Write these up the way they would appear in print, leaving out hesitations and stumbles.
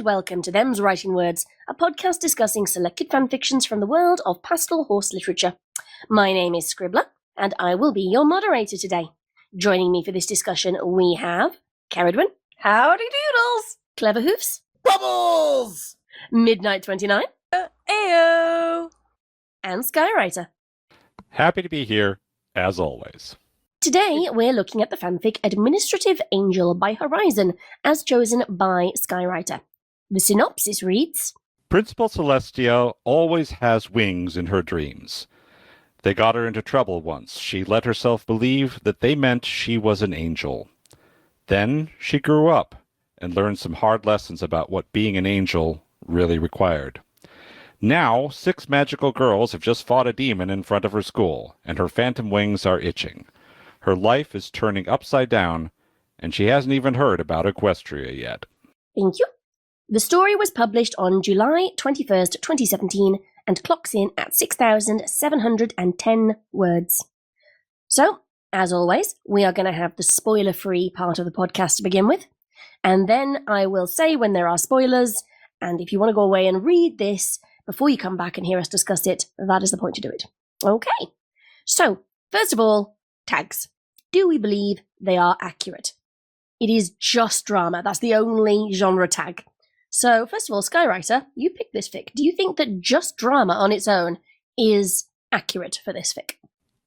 and welcome to Them's Writing Words, a podcast discussing selected fanfictions from the world of pastel horse literature. My name is Scribbler, and I will be your moderator today. Joining me for this discussion, we have Caradwin. Howdy doodles! Clever Hooves. Bubbles! Midnight 29. Ayo! And Skywriter. Happy to be here, as always. Today, we're looking at the fanfic Administrative Angel by Horizon, as chosen by Skywriter. The synopsis reads, Principal Celestia always has wings in her dreams. They got her into trouble once. She let herself believe that they meant she was an angel. Then she grew up and learned some hard lessons about what being an angel really required. Now, 6 magical girls have just fought a demon in front of her school, and her phantom wings are itching. Her life is turning upside down, and she hasn't even heard about Equestria yet. Thank you. The story was published on July 21st, 2017, and clocks in at 6,710 words. So, as always, we are going to have the spoiler-free part of the podcast to begin with, and then I will say when there are spoilers, and if you want to go away and read this before you come back and hear us discuss it, that is the point to do it. Okay, so, first of all, tags. Do we believe they are accurate? It is just drama. That's the only genre tag. So, first of all, Skywriter, you picked this fic. Do you think that just drama on its own is accurate for this fic?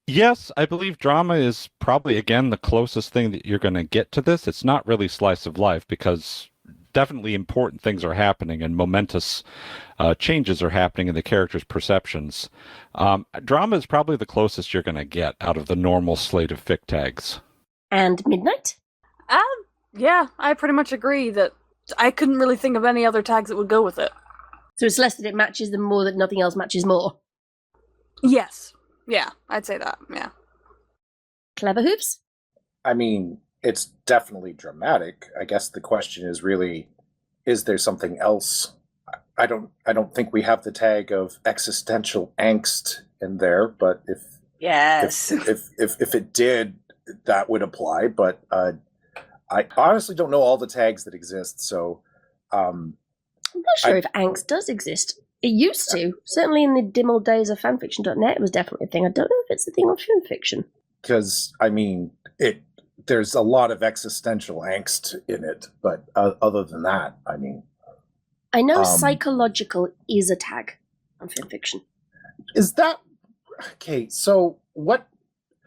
Yes, I believe drama is probably, again, the closest thing that you're going to get to this. It's not really slice of life because definitely important things are happening and momentous changes are happening in the characters' perceptions. Drama is probably the closest you're going to get out of the normal slate of fic tags. And Midnight? Yeah, I pretty much agree that I couldn't really think of any other tags that would go with it. So it's less that it matches them, more that nothing else matches more. Yes. Yeah, I'd say that, yeah. Clever Hooves? I mean, it's definitely dramatic. I guess the question is really, is there something else? I don't think we have the tag of existential angst in there, but if it did, that would apply. But I honestly don't know all the tags that exist, so I'm not sure if angst does exist. It used to. Certainly in the dim old days of fanfiction.net, it was definitely a thing. I don't know if it's a thing on fanfiction. Because, I mean, there's a lot of existential angst in it, but other than that, I mean... I know psychological is a tag on fanfiction. Is that... Okay, so what...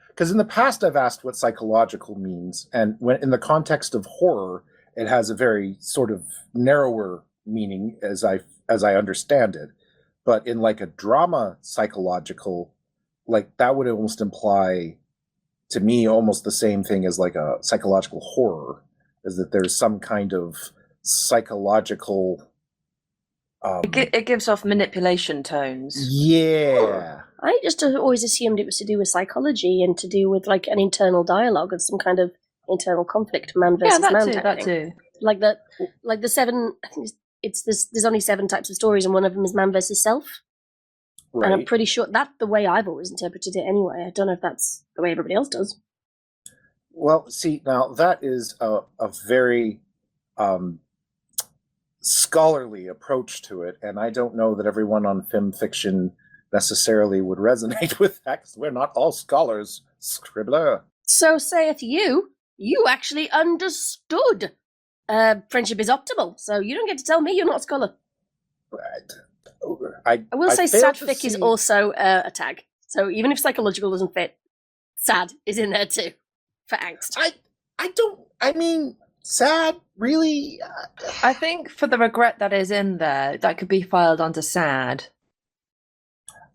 Because in the past I've asked what psychological means, and when in the context of horror, it has a very sort of narrower meaning as I understand it. But in like a drama psychological, like that would almost imply to me almost the same thing as like a psychological horror, is that there's some kind of psychological it gives off manipulation tones. Yeah. I just always assumed it was to do with psychology and to do with like an internal dialogue and some kind of internal conflict, man versus man. That too. Like the 7. I think it's this. There's only 7 types of stories, and one of them is man versus self. Right. And I'm pretty sure that's the way I've always interpreted it. Anyway, I don't know if that's the way everybody else does. Well, see, now that is a very scholarly approach to it, and I don't know that everyone on fanfiction necessarily would resonate with that, because we're not all scholars, Scribbler. So saith you. You actually understood. Friendship is optimal, so you don't get to tell me you're not a scholar. I will say sad fic is also a tag. So even if psychological doesn't fit, sad is in there too, for angst. I mean, sad, really? I think for the regret that is in there, that could be filed under sad.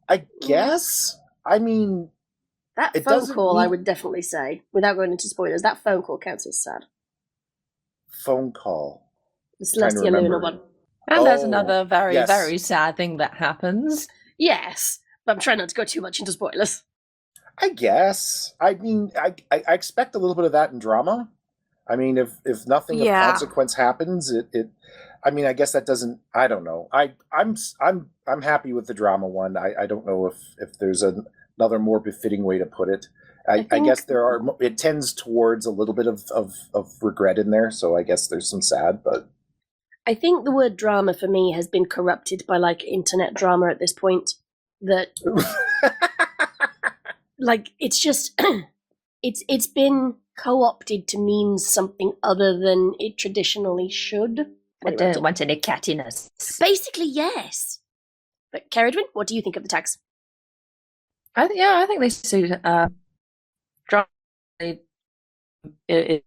I guess. I mean... That phone call, I would definitely say, without going into spoilers, that phone call counts as sad. Phone call? The Celestia Luna one. And there's another yes. very sad thing that happens. Yes, but I'm trying not to go too much into spoilers. I guess. I mean, I expect a little bit of that in drama. I mean, if nothing of consequence happens, it. I mean, I guess that doesn't. I don't know. I'm happy with the drama one. I don't know if there's another more befitting way to put it. I guess there are. It tends towards a little bit of regret in there. So I guess there's some sad, but I think the word drama for me has been corrupted by like internet drama at this point. That like it's just it's been co-opted to mean something other than it traditionally should. I don't want any cattiness. Basically, yes. But Ceridwen, what do you think of the tags? I think they suit drama. It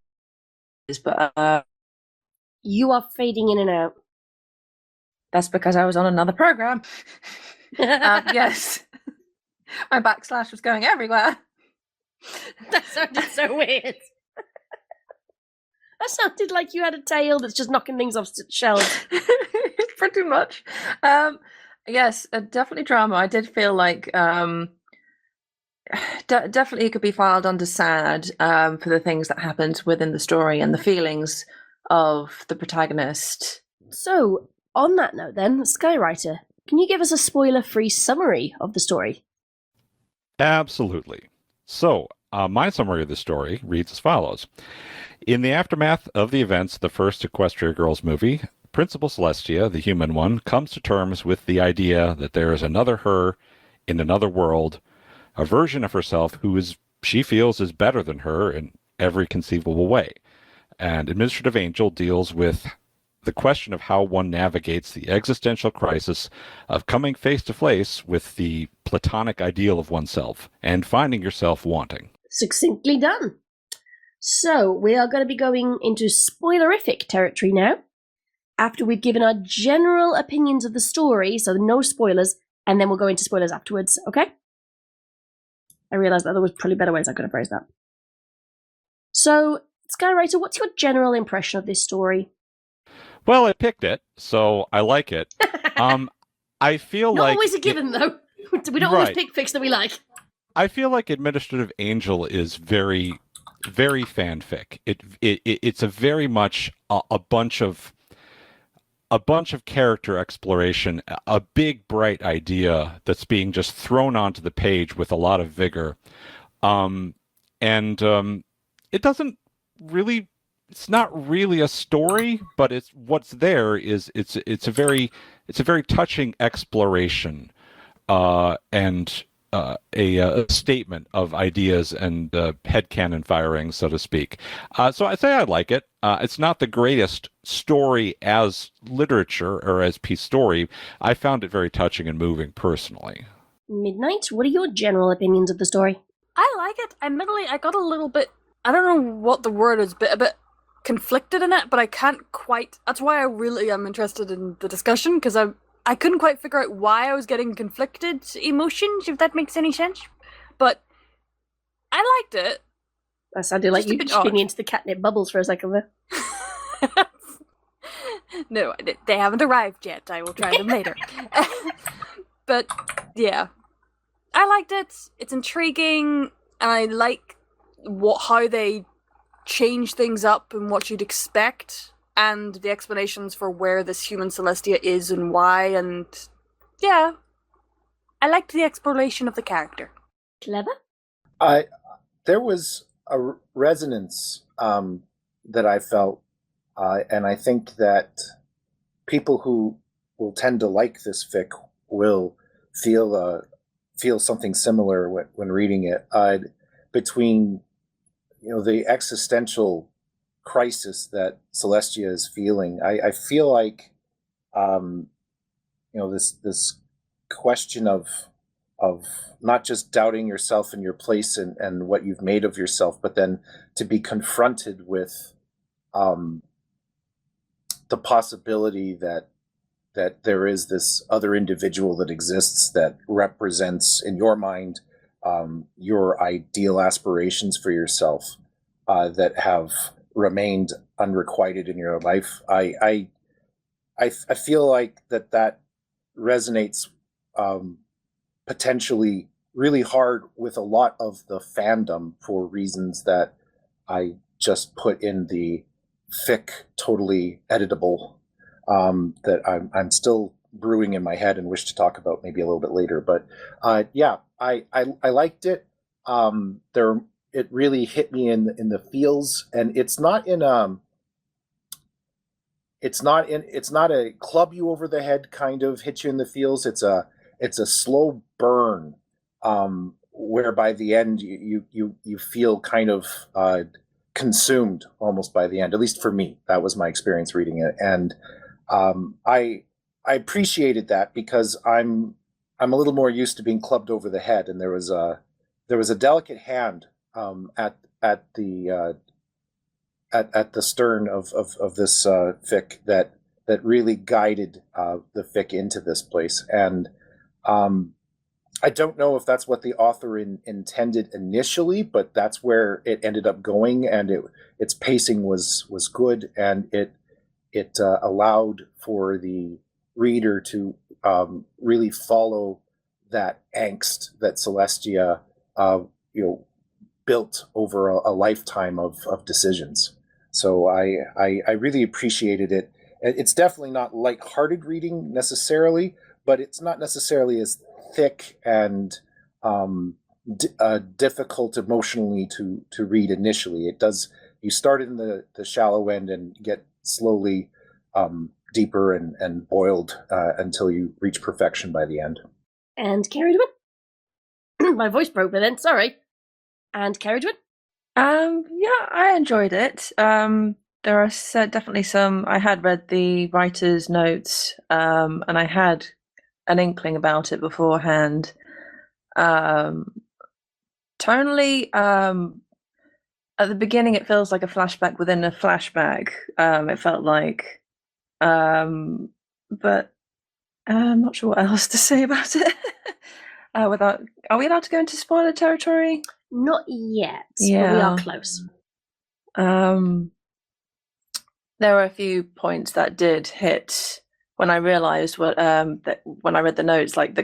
is, but You are fading in and out. that's because I was on another program. Yes, my backslash was going everywhere. That sounded so weird. That sounded like you had a tail that's just knocking things off shelves. Pretty much. Yes, definitely drama. I did feel like definitely it could be filed under sad for the things that happened within the story and the feelings of the protagonist. So, on that note then, Skywriter, can you give us a spoiler-free summary of the story? Absolutely. So, my summary of the story reads as follows. In the aftermath of the events of the first Equestria Girls movie, Principal Celestia, the human one, comes to terms with the idea that there is another her in another world, a version of herself who she feels is better than her in every conceivable way. And Administrative Angel deals with the question of how one navigates the existential crisis of coming face to face with the platonic ideal of oneself and finding yourself wanting. Succinctly done. So, we are going to be going into spoilerific territory now, after we've given our general opinions of the story, so no spoilers, and then we'll go into spoilers afterwards, okay? I realised that there was probably better ways I could have phrased that. So, Skywriter, what's your general impression of this story? Well, I picked it, so I like it. I feel Not like... always a given, though. We don't always pick fics that we like. I feel like Administrative Angel is very, very fanfic. It's a very much a bunch of character exploration, a big bright idea that's being just thrown onto the page with a lot of vigor, and it doesn't really. It's not really a story, but it's what's there is it's a very touching exploration, and a statement of ideas and headcanon firing, so to speak. So I say I like it. It's not the greatest story as literature or as piece story. I found it very touching and moving personally. Midnight, what are your general opinions of the story? I like it. Admittedly, I got a little bit, I don't know what the word is, but a bit conflicted in it, but I can't quite, that's why I really am interested in the discussion, because I couldn't quite figure out why I was getting conflicted emotions, if that makes any sense. But I liked it. That sounded like you spinning into the catnip bubbles for a second there. No, they haven't arrived yet. I will try them later. But, yeah. I liked it. It's intriguing, and I like how they change things up and what you'd expect, and the explanations for where this human Celestia is and why, and yeah. I liked the exploration of the character. Clever? There was a resonance that I felt, and I think that people who will tend to like this fic will feel something similar when reading it. Between the existential crisis that Celestia is feeling, I feel like this question of not just doubting yourself and your place and what you've made of yourself, but then to be confronted with the possibility that there is this other individual that exists that represents, in your mind, your ideal aspirations for yourself that have remained unrequited in your life. I feel like that resonates potentially really hard with a lot of the fandom for reasons that I just put in the fic totally editable that I'm still brewing in my head and wish to talk about maybe a little bit later. But yeah, I liked it. It really hit me in the feels, and it's not in it's not a club you over the head kind of hit you in the feels. It's a slow burn, where by the end you feel kind of consumed almost by the end. At least for me, that was my experience reading it, and I appreciated that because I'm a little more used to being clubbed over the head, and there was a delicate hand at the stern of this fic that really guided the fic into this place. And I don't know if that's what the author intended initially, but that's where it ended up going, and its pacing was good, and it allowed for the reader to really follow that angst that Celestia built over a lifetime of decisions. So I really appreciated it. It's definitely not lighthearted reading necessarily, but it's not necessarily as thick and difficult emotionally to read initially. It does. You start in the shallow end and get slowly deeper and boiled until you reach perfection by the end. And carried one. My voice broke, but then sorry. And carried one. Yeah, I enjoyed it. There are definitely some. I had read the writer's notes, and I had an inkling about it beforehand. Tonally, at the beginning, it feels like a flashback within a flashback. It felt like, but I'm not sure what else to say about it. Are we allowed to go into spoiler territory? Not yet, Yeah. but we are close. There were a few points that did hit when I realised what that when I read the notes, like the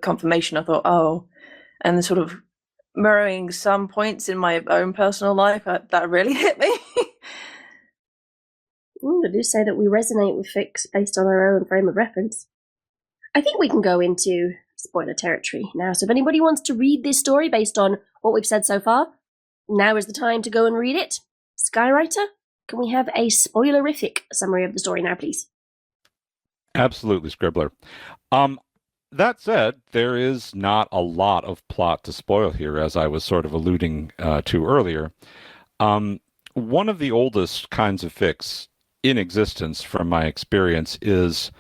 confirmation. I thought, oh, and the sort of mirroring some points in my own personal life that really hit me. I do say that we resonate with fics based on our own frame of reference. I think we can go into spoiler territory now. So if anybody wants to read this story based on what we've said so far, now is the time to go and read it. Skywriter, can we have a spoilerific summary of the story now, please? Absolutely, Scribbler. That said, there is not a lot of plot to spoil here, as I was sort of alluding to earlier. One of the oldest kinds of fics in existence, from my experience, is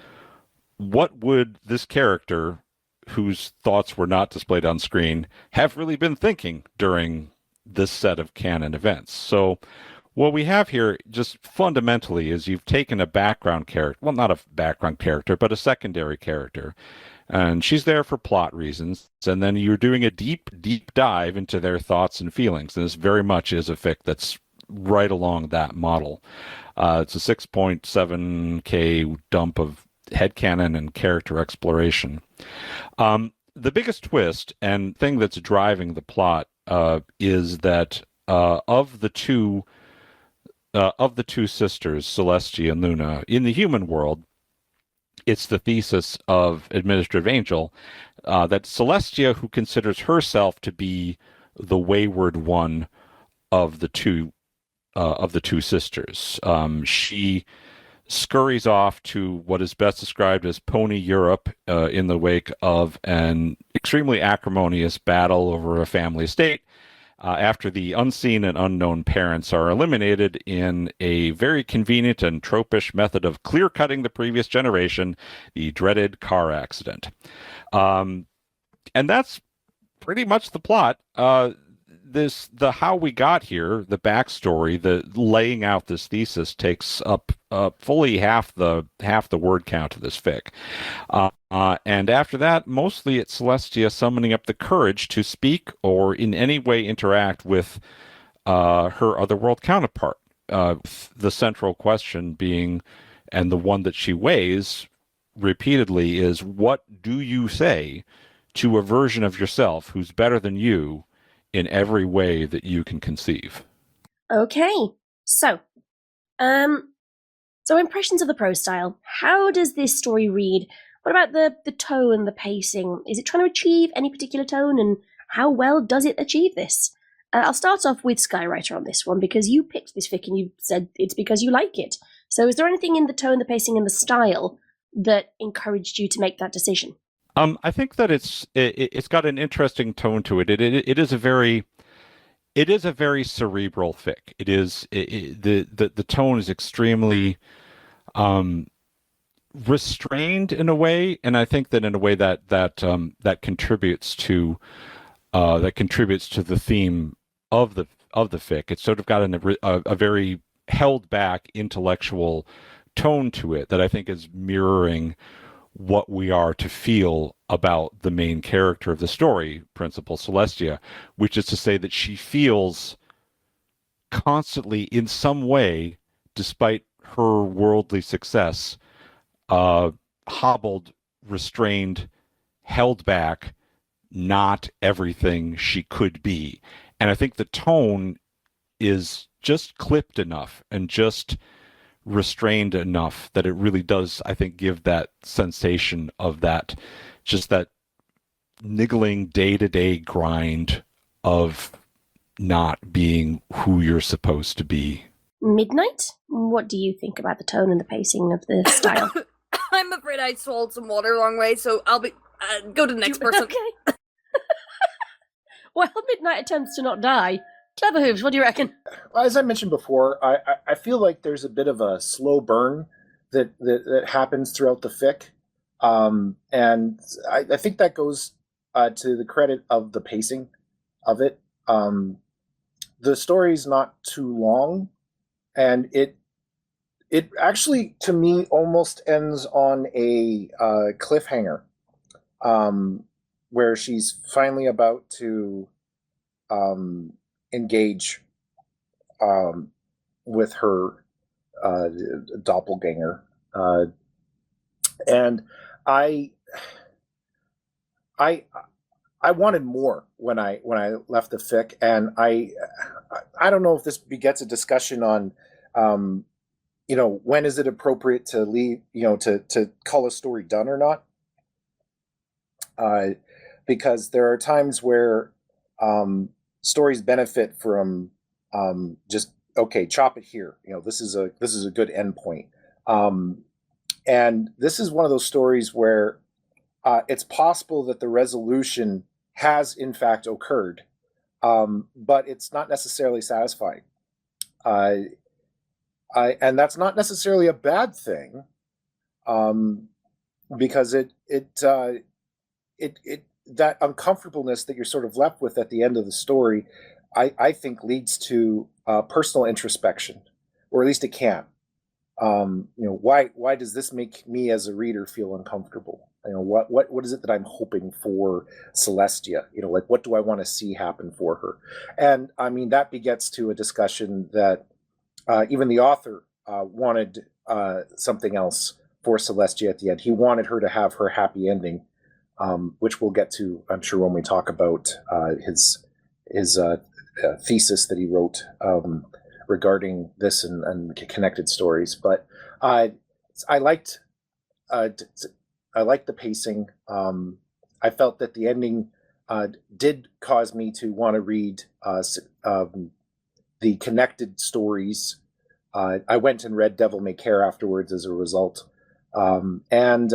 what would this character, whose thoughts were not displayed on screen, have really been thinking during this set of canon events? So what we have here, just fundamentally, is you've taken a background character, well, not a background character, but a secondary character, and she's there for plot reasons, and then you're doing a deep, deep dive into their thoughts and feelings, and this very much is a fic that's right along that model. It's a 6.7K dump of headcanon and character exploration. The biggest twist and thing that's driving the plot is that of the two sisters, Celestia and Luna, in the human world, it's the thesis of Administrative Angel that Celestia, who considers herself to be the wayward one of the two sisters, she scurries off to what is best described as Pony Europe in the wake of an extremely acrimonious battle over a family estate, after the unseen and unknown parents are eliminated in a very convenient and tropish method of clear-cutting the previous generation, the dreaded car accident. And that's pretty much the plot. The how we got here, the backstory, the laying out this thesis takes up fully half the word count of this fic. And after that, mostly it's Celestia summoning up the courage to speak or in any way interact with her otherworld counterpart. The central question being, and the one that she weighs repeatedly, is what do you say to a version of yourself who's better than you in every way that you can conceive? Okay, so impressions of the prose style. How does this story read? What about the tone, the pacing? Is it trying to achieve any particular tone, and how well does it achieve this? I'll start off with Skywriter on this one, because you picked this fic and you said it's because you like it. So is there anything in the tone, the pacing, and the style that encouraged you to make that decision? I think that it's got an interesting tone to it. It is a very cerebral fic. The tone is extremely restrained in a way, and I think that in a way that contributes to the theme of the fic. It's sort of got a very held back intellectual tone to it that I think is mirroring what we are to feel about the main character of the story, Principal Celestia, which is to say that she feels constantly in some way, despite her worldly success, hobbled, restrained, held back, not everything she could be. And I think the tone is just clipped enough and just restrained enough that it really does, I think, give that sensation of that, just that niggling day-to-day grind of not being who you're supposed to be. Midnight, what do you think about the tone and the pacing of the style? I'm afraid I swallowed some water the wrong way, so I'll be go to the next person. Okay. Well, Midnight attempts to not die. Clever Hooves, what do you reckon? As I mentioned before, I feel like there's a bit of a slow burn that happens throughout the fic. And I think that goes to the credit of the pacing of it. The story's not too long, and it actually, to me, almost ends on a cliffhanger, where she's finally about to engage with her doppelganger, and I wanted more when I left the fic, and I don't know if this begets a discussion on when is it appropriate to leave, to call a story done or not, because there are times where stories benefit from just, okay, chop it here. This is a good endpoint. And this is one of those stories where it's possible that the resolution has in fact occurred, but it's not necessarily satisfying. And that's not necessarily a bad thing, because it that uncomfortableness that you're sort of left with at the end of the story, I think leads to personal introspection, or at least it can. Why does this make me as a reader feel uncomfortable? What is it that I'm hoping for Celestia? What do I want to see happen for her? And I mean, that begets to a discussion that even the author wanted something else for Celestia at the end. He wanted her to have her happy ending, which we'll get to, I'm sure, when we talk about his thesis that he wrote regarding this and connected stories. But I liked the pacing. I felt that the ending did cause me to want to read the connected stories. I went and read Devil May Care afterwards as a result. And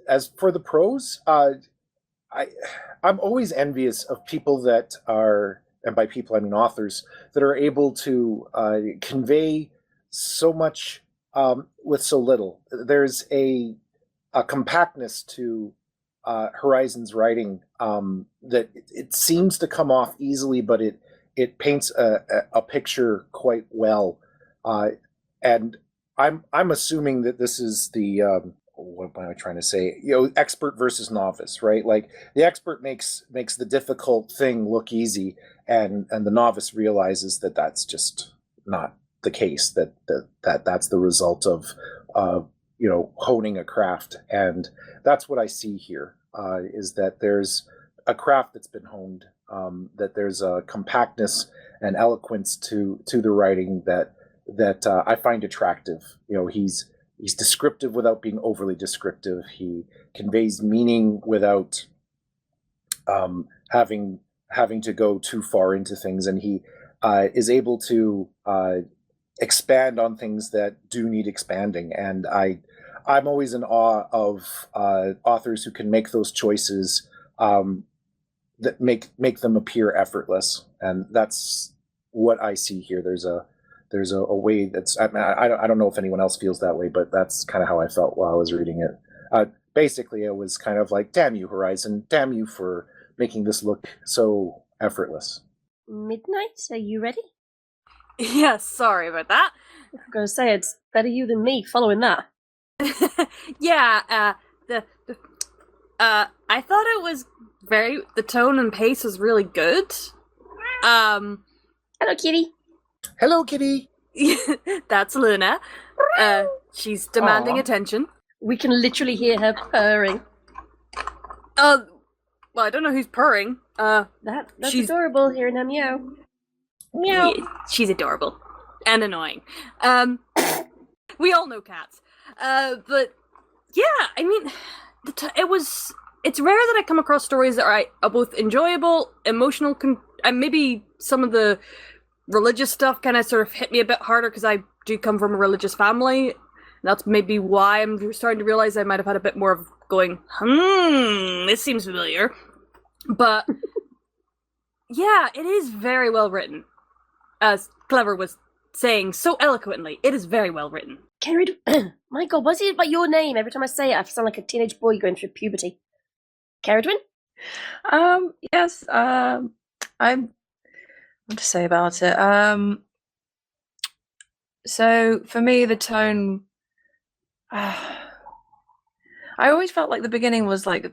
as for the prose, I'm always envious of people that are, and by people I mean authors, that are able to convey so much with so little. There's a compactness to Horizon's writing that it seems to come off easily, but it paints a picture quite well. And I'm assuming that this is the what am I trying to say? Expert versus novice, right? Like the expert makes the difficult thing look easy, and the novice realizes that that's just not the case. That's the result of honing a craft, and that's what I see here. Is that there's a craft that's been honed, that there's a compactness and eloquence to the writing that I find attractive. He's descriptive without being overly descriptive. He conveys meaning without having to go too far into things, and he is able to expand on things that do need expanding. And I'm always in awe of authors who can make those choices that make them appear effortless. And that's what I see here. There's a way that's, I don't know if anyone else feels that way, but that's kind of how I felt while I was reading it. Basically, it was kind of like, damn you, Horizon, damn you for making this look so effortless. Midnight, are you ready? Yes, sorry about that. I'm going to say it's better you than me following that. Yeah, I thought it was the tone and pace was really good. Hello, kitty. Hello, kitty. That's Luna. She's demanding attention. We can literally hear her purring. Well, I don't know who's purring. That's adorable, hearing her meow. Meow. Yeah, she's adorable. And annoying. We all know cats. But, yeah, I mean, it's rare that I come across stories that are both enjoyable, emotional, and maybe some of the religious stuff kind of sort of hit me a bit harder because I do come from a religious family. That's maybe why I'm starting to realize I might have had a bit more of going, this seems familiar. But, yeah, it is very well written. As Clever was saying so eloquently, it is very well written. My God, what's it about your name? Every time I say it, I sound like a teenage boy going through puberty. Caradwin? Yes, I'm... What to say about it? So, for me, the tone... I always felt like the beginning was like...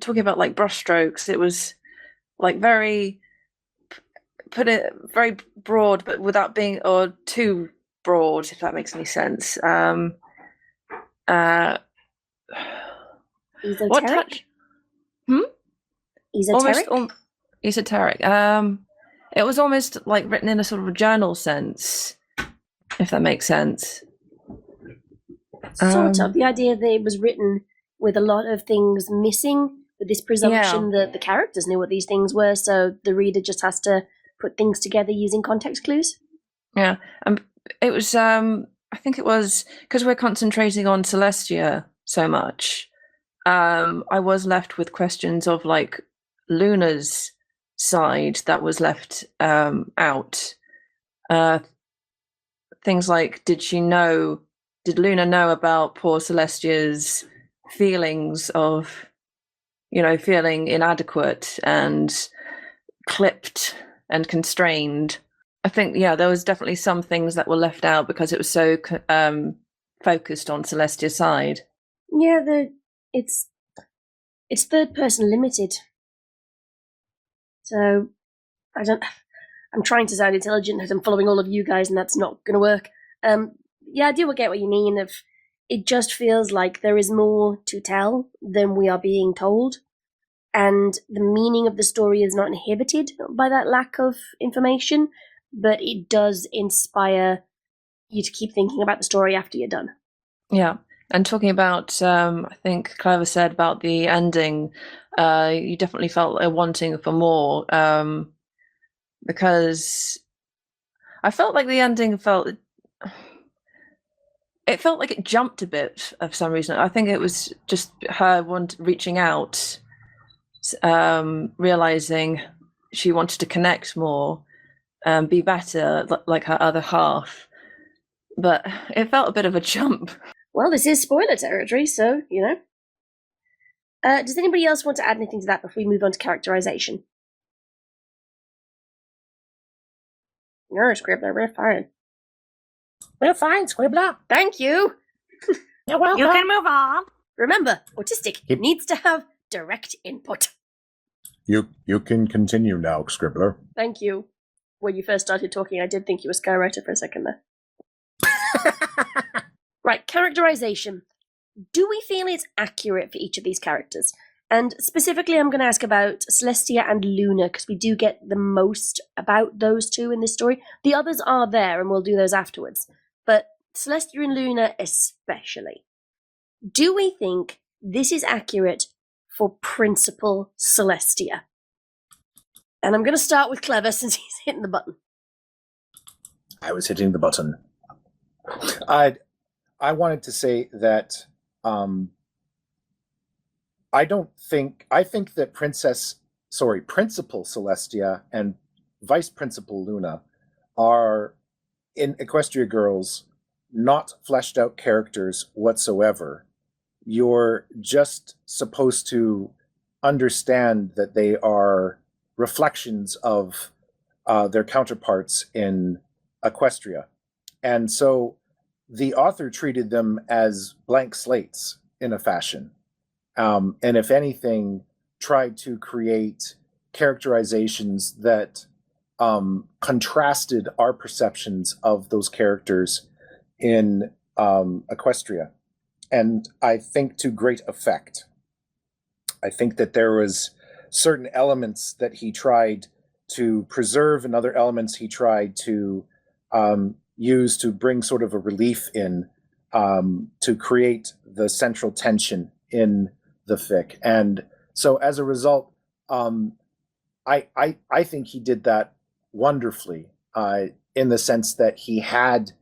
talking about, like, brushstrokes. It was, like, very... put it very broad, but without being... or too broad, if that makes any sense. Esoteric? What touch? Esoteric? Esoteric. It was almost like written in a sort of a journal sense, if that makes sense. Sort of. The idea that it was written with a lot of things missing, with this presumption that the characters knew what these things were, so the reader just has to put things together using context clues. Yeah. It was, I think it was, because we're concentrating on Celestia so much, I was left with questions of, like, Luna's side that was left out. Things like, did Luna know about poor Celestia's feelings of, feeling inadequate and clipped and constrained? I think, there was definitely some things that were left out because it was so focused on Celestia's side. Yeah, it's third person limited. So, I'm trying to sound intelligent as I'm following all of you guys, and that's not going to work. I do get what you mean. It just feels like there is more to tell than we are being told, and the meaning of the story is not inhibited by that lack of information, but it does inspire you to keep thinking about the story after you're done. Yeah. And talking about, I think Clever said about the ending, you definitely felt a wanting for more, because I felt like the ending felt like it jumped a bit for some reason. I think it was just her reaching out, realizing she wanted to connect more, be better, like her other half. But it felt a bit of a jump. Well, this is spoiler territory, so, does anybody else want to add anything to that before we move on to characterization? No, Scribbler, we're fine. We're fine, Scribbler. Thank you. You're welcome. You can move on. Remember, autistic needs to have direct input. You can continue now, Scribbler. Thank you. When you first started talking, I did think you were Skywriter for a second there. Right, characterization. Do we feel it's accurate for each of these characters? And specifically, I'm going to ask about Celestia and Luna, because we do get the most about those two in this story. The others are there, and we'll do those afterwards. But Celestia and Luna especially. Do we think this is accurate for Principal Celestia? And I'm going to start with Clever, since he's hitting the button. I was hitting the button. I wanted to say that I think that Principal Celestia and Vice Principal Luna are, in Equestria Girls, not fleshed out characters whatsoever. You're just supposed to understand that they are reflections of their counterparts in Equestria. And so the author treated them as blank slates in a fashion. And if anything, tried to create characterizations that contrasted our perceptions of those characters in Equestria. And I think to great effect. I think that there was certain elements that he tried to preserve and other elements he tried to use to bring sort of a relief in, to create the central tension in the fic. And so as a result, I think he did that wonderfully, in the sense that he had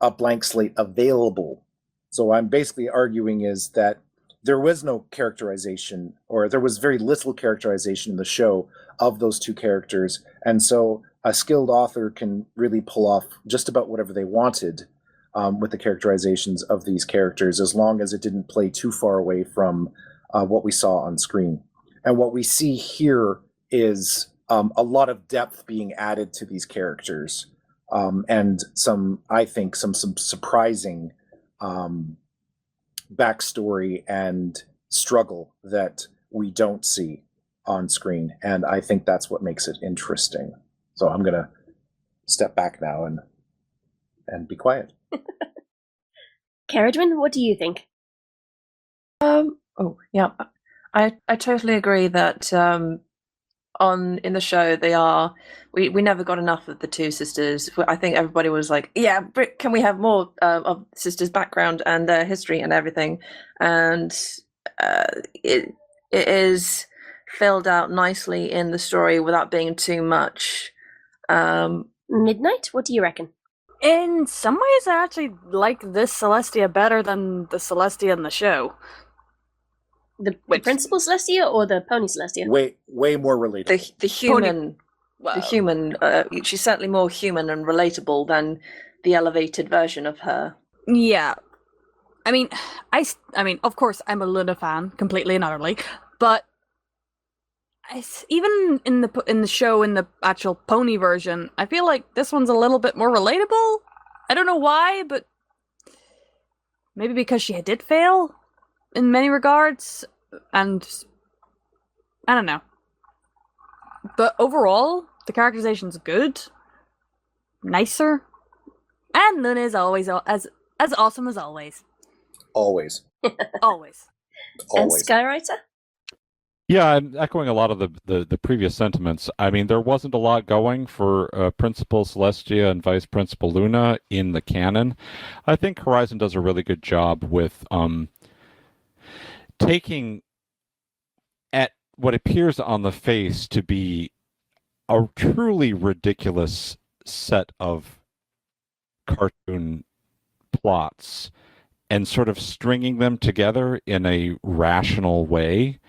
a blank slate available. So I'm basically arguing is that there was no characterization, or there was very little characterization in the show of those two characters. And so a skilled author can really pull off just about whatever they wanted with the characterizations of these characters, as long as it didn't play too far away from what we saw on screen. And what we see here is a lot of depth being added to these characters, and I think some surprising backstory and struggle that we don't see on screen. And I think that's what makes it interesting. So I'm going to step back now and be quiet. Caradwin, what do you think? Oh, yeah. I totally agree that in the show we never got enough of the two sisters. I think everybody was like, yeah, Brit, can we have more of sisters' background and their history and everything? And it is filled out nicely in the story without being too much. Midnight, what do you reckon? In some ways, I actually like this Celestia better than the Celestia in the show. The Principal Celestia or the Pony Celestia? Way more relatable. The human, the human. She's certainly more human and relatable than the elevated version of her. Yeah, I mean, of course, I'm a Luna fan, completely and utterly, but even in the show, in the actual pony version, I feel like this one's a little bit more relatable. I don't know why, but maybe because she did fail in many regards, and I don't know. But overall, the characterization's good, nicer, and Luna is always as awesome as always. Always. Always. And Skywriter? Yeah, I'm echoing a lot of the previous sentiments. I mean, there wasn't a lot going for Principal Celestia and Vice Principal Luna in the canon. I think Horizon does a really good job with taking at what appears on the face to be a truly ridiculous set of cartoon plots and sort of stringing them together in a rational way,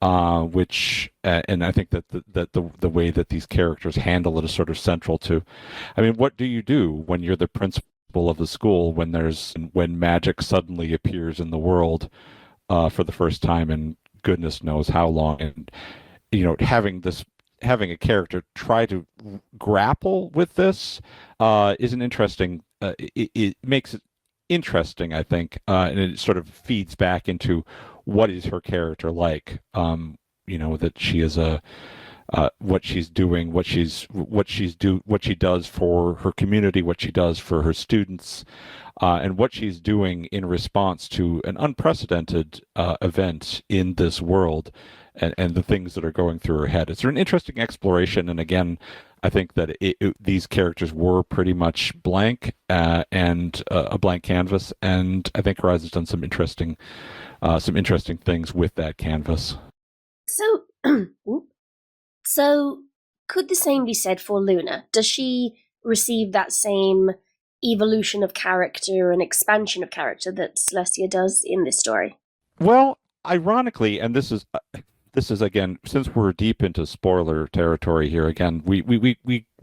which and I think that the way that these characters handle it is sort of central to. I mean, what do you do when you're the principal of the school when magic suddenly appears in the world for the first time in goodness knows how long? And having a character try to grapple with this is an interesting. It makes it interesting, I think, and it sort of feeds back into what is her character like. That she is what she's doing, what she does for her community, what she does for her students, and what she's doing in response to an unprecedented event in this world, and the things that are going through her head. It's an interesting exploration, and again, I think that these characters were pretty much blank and a blank canvas, and I think Horizon's done some interesting things with that canvas. So, could the same be said for Luna? Does she receive that same evolution of character and expansion of character that Celestia does in this story. Well, ironically, and this is again, since we're deep into spoiler territory here again, we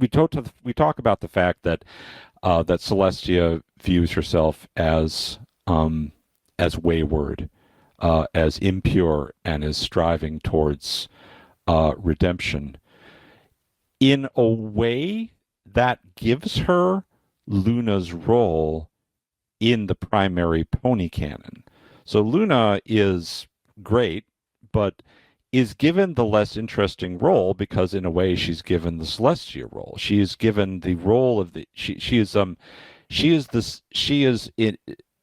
talk about the fact that that Celestia views herself as wayward, as impure, and is striving towards redemption. In a way, that gives her Luna's role in the primary pony canon. So Luna is great, but is given the less interesting role because, in a way, she's given the Celestia role. She is given the role of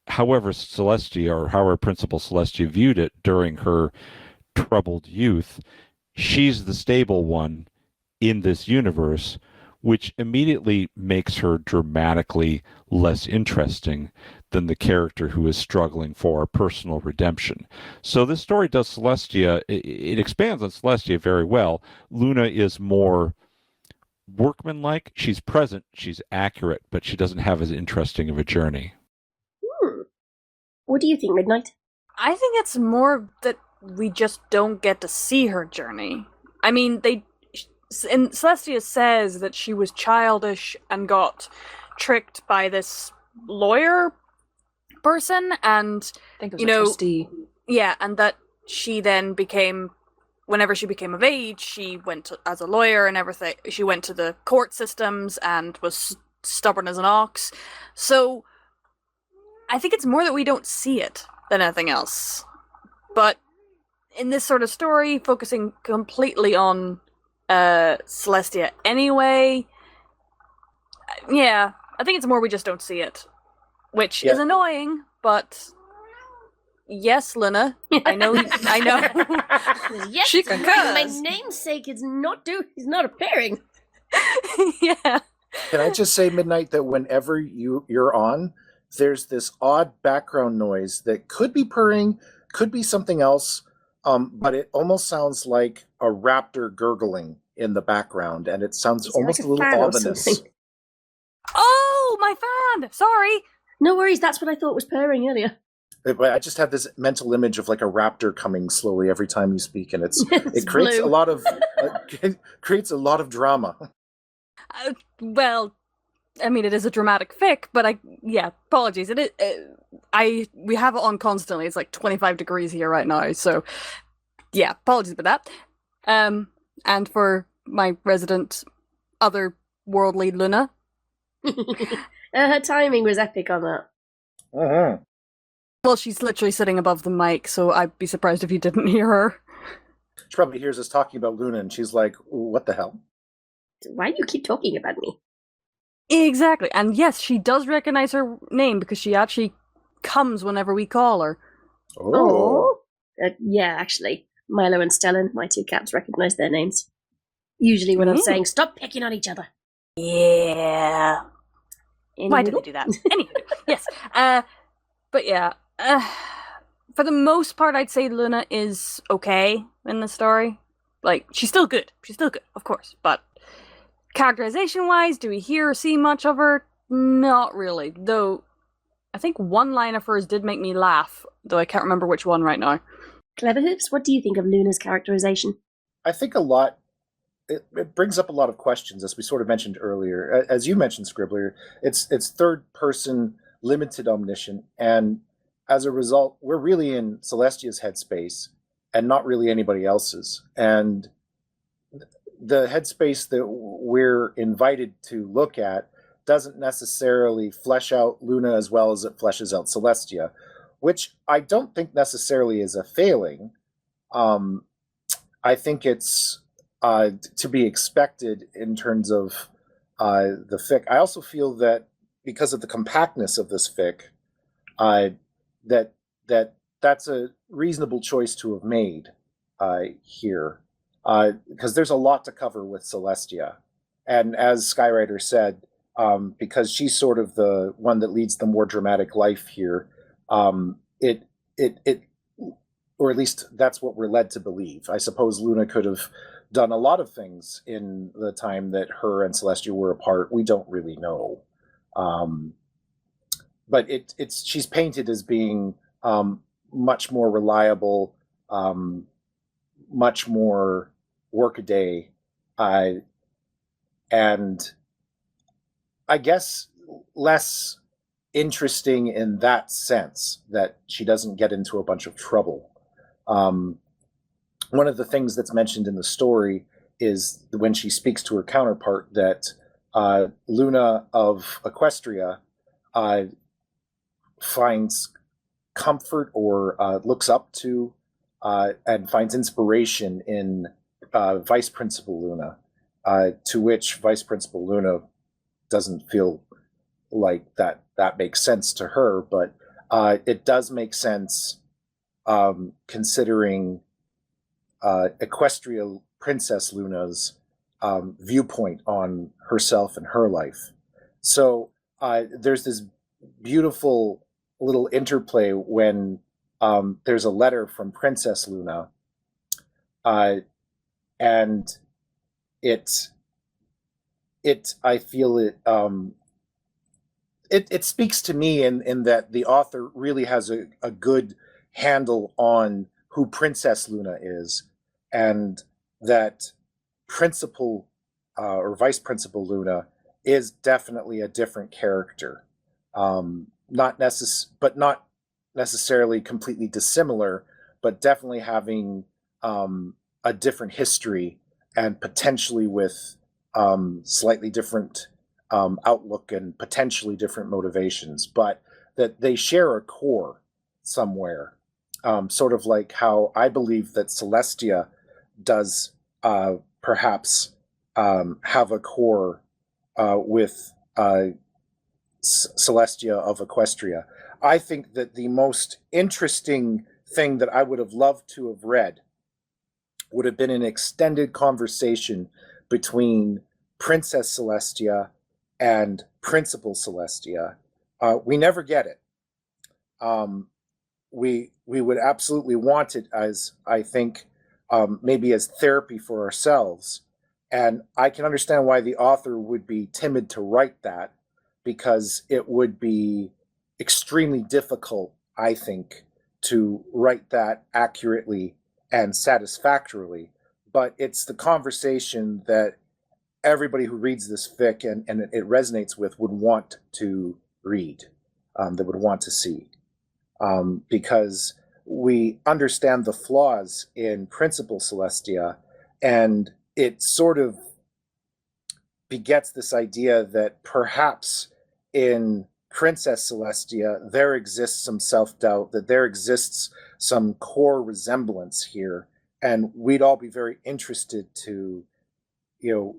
however Celestia, or however Principal Celestia viewed it during her troubled youth, she's the stable one in this universe, which immediately makes her dramatically less interesting than the character who is struggling for a personal redemption. So this story does Celestia, it expands on Celestia very well. Luna is more workmanlike. She's present, she's accurate, but she doesn't have as interesting of a journey. What do you think, Midnight? I think it's more that we just don't get to see her journey. I mean, and Celestia says that she was childish and got tricked by this lawyer person, and I think it was a trustee. Yeah, and that she then whenever she became of age, she went as a lawyer and everything. She went to the court systems and was stubborn as an ox. So I think it's more that we don't see it than anything else. But in this sort of story, focusing completely on Celestia anyway, yeah, I think it's more we just don't see it, which is annoying, but yes, Luna, I know. Yes, she concurs. My namesake is he's not appearing. Yeah. Can I just say, Midnight, that whenever you're on, there's this odd background noise that could be purring, could be something else, but it almost sounds like a raptor gurgling in the background, and it sounds almost like a little ominous. Oh, my fan! Sorry! No worries, that's what I thought was purring earlier. But I just have this mental image of like a raptor coming slowly every time you speak, and it creates blue. a lot of creates a lot of drama. Well, I mean, it is a dramatic fic, but apologies. We have it on constantly. It's like 25 degrees here right now, so yeah, apologies about that. And for my resident otherworldly Luna. Her timing was epic on that. Uh-huh. Well, she's literally sitting above the mic, so I'd be surprised if you didn't hear her. She probably hears us talking about Luna, and she's like, what the hell? Why do you keep talking about me? Exactly. And yes, she does recognize her name because she actually comes whenever we call her. Oh. Yeah, actually. Milo and Stellan, my two cats, recognize their names. Usually when I'm saying, stop picking on each other. Yeah. Why did they do that? Anyway, yes. But yeah. For the most part, I'd say Luna is okay in the story. Like, she's still good. She's still good, of course. But characterization-wise, do we hear or see much of her? Not really. Though, I think one line of hers did make me laugh, though I can't remember which one right now. Clever Hooves, what do you think of Luna's characterization? I think a lot. It brings up a lot of questions, as we sort of mentioned earlier. As you mentioned, Scribbler, it's third-person, limited omniscient, and as a result, we're really in Celestia's headspace and not really anybody else's. And the headspace that we're invited to look at doesn't necessarily flesh out Luna as well as it fleshes out Celestia, which I don't think necessarily is a failing. I think it's to be expected in terms of the fic. I also feel that because of the compactness of this fic, that's a reasonable choice to have made here, because there's a lot to cover with Celestia, and as Skywriter said, because she's sort of the one that leads the more dramatic life here, it or at least that's what we're led to believe. I suppose Luna could have done a lot of things in the time that her and Celestia were apart. We don't really know. But she's painted as being much more reliable, much more workaday, and I guess less interesting in that sense, that she doesn't get into a bunch of trouble. One of the things that's mentioned in the story is when she speaks to her counterpart that Luna of Equestria finds comfort or looks up to and finds inspiration in Vice Principal Luna, to which Vice Principal Luna doesn't feel like that makes sense to her, but it does make sense considering Equestria Princess Luna's viewpoint on herself and her life. So there's this beautiful little interplay when there's a letter from Princess Luna, and I feel it speaks to me in that the author really has a good handle on who Princess Luna is, and that Principal or Vice Principal Luna is definitely a different character. Not necessarily completely dissimilar, but definitely having a different history and potentially with slightly different outlook and potentially different motivations, but that they share a core somewhere. Sort of like how I believe that Celestia does perhaps have a core with Celestia of Equestria. I think that the most interesting thing that I would have loved to have read would have been an extended conversation between Princess Celestia and Principal Celestia. We never get it. We would absolutely want it as, I think, maybe as therapy for ourselves. And I can understand why the author would be timid to write that, because it would be extremely difficult, I think, to write that accurately and satisfactorily. But it's the conversation that everybody who reads this fic and it resonates with would want to read, that would want to see. Because we understand the flaws in Principal Celestia, and it sort of begets this idea that perhaps in Princess Celestia there exists some self-doubt, that there exists some core resemblance here, and we'd all be very interested to,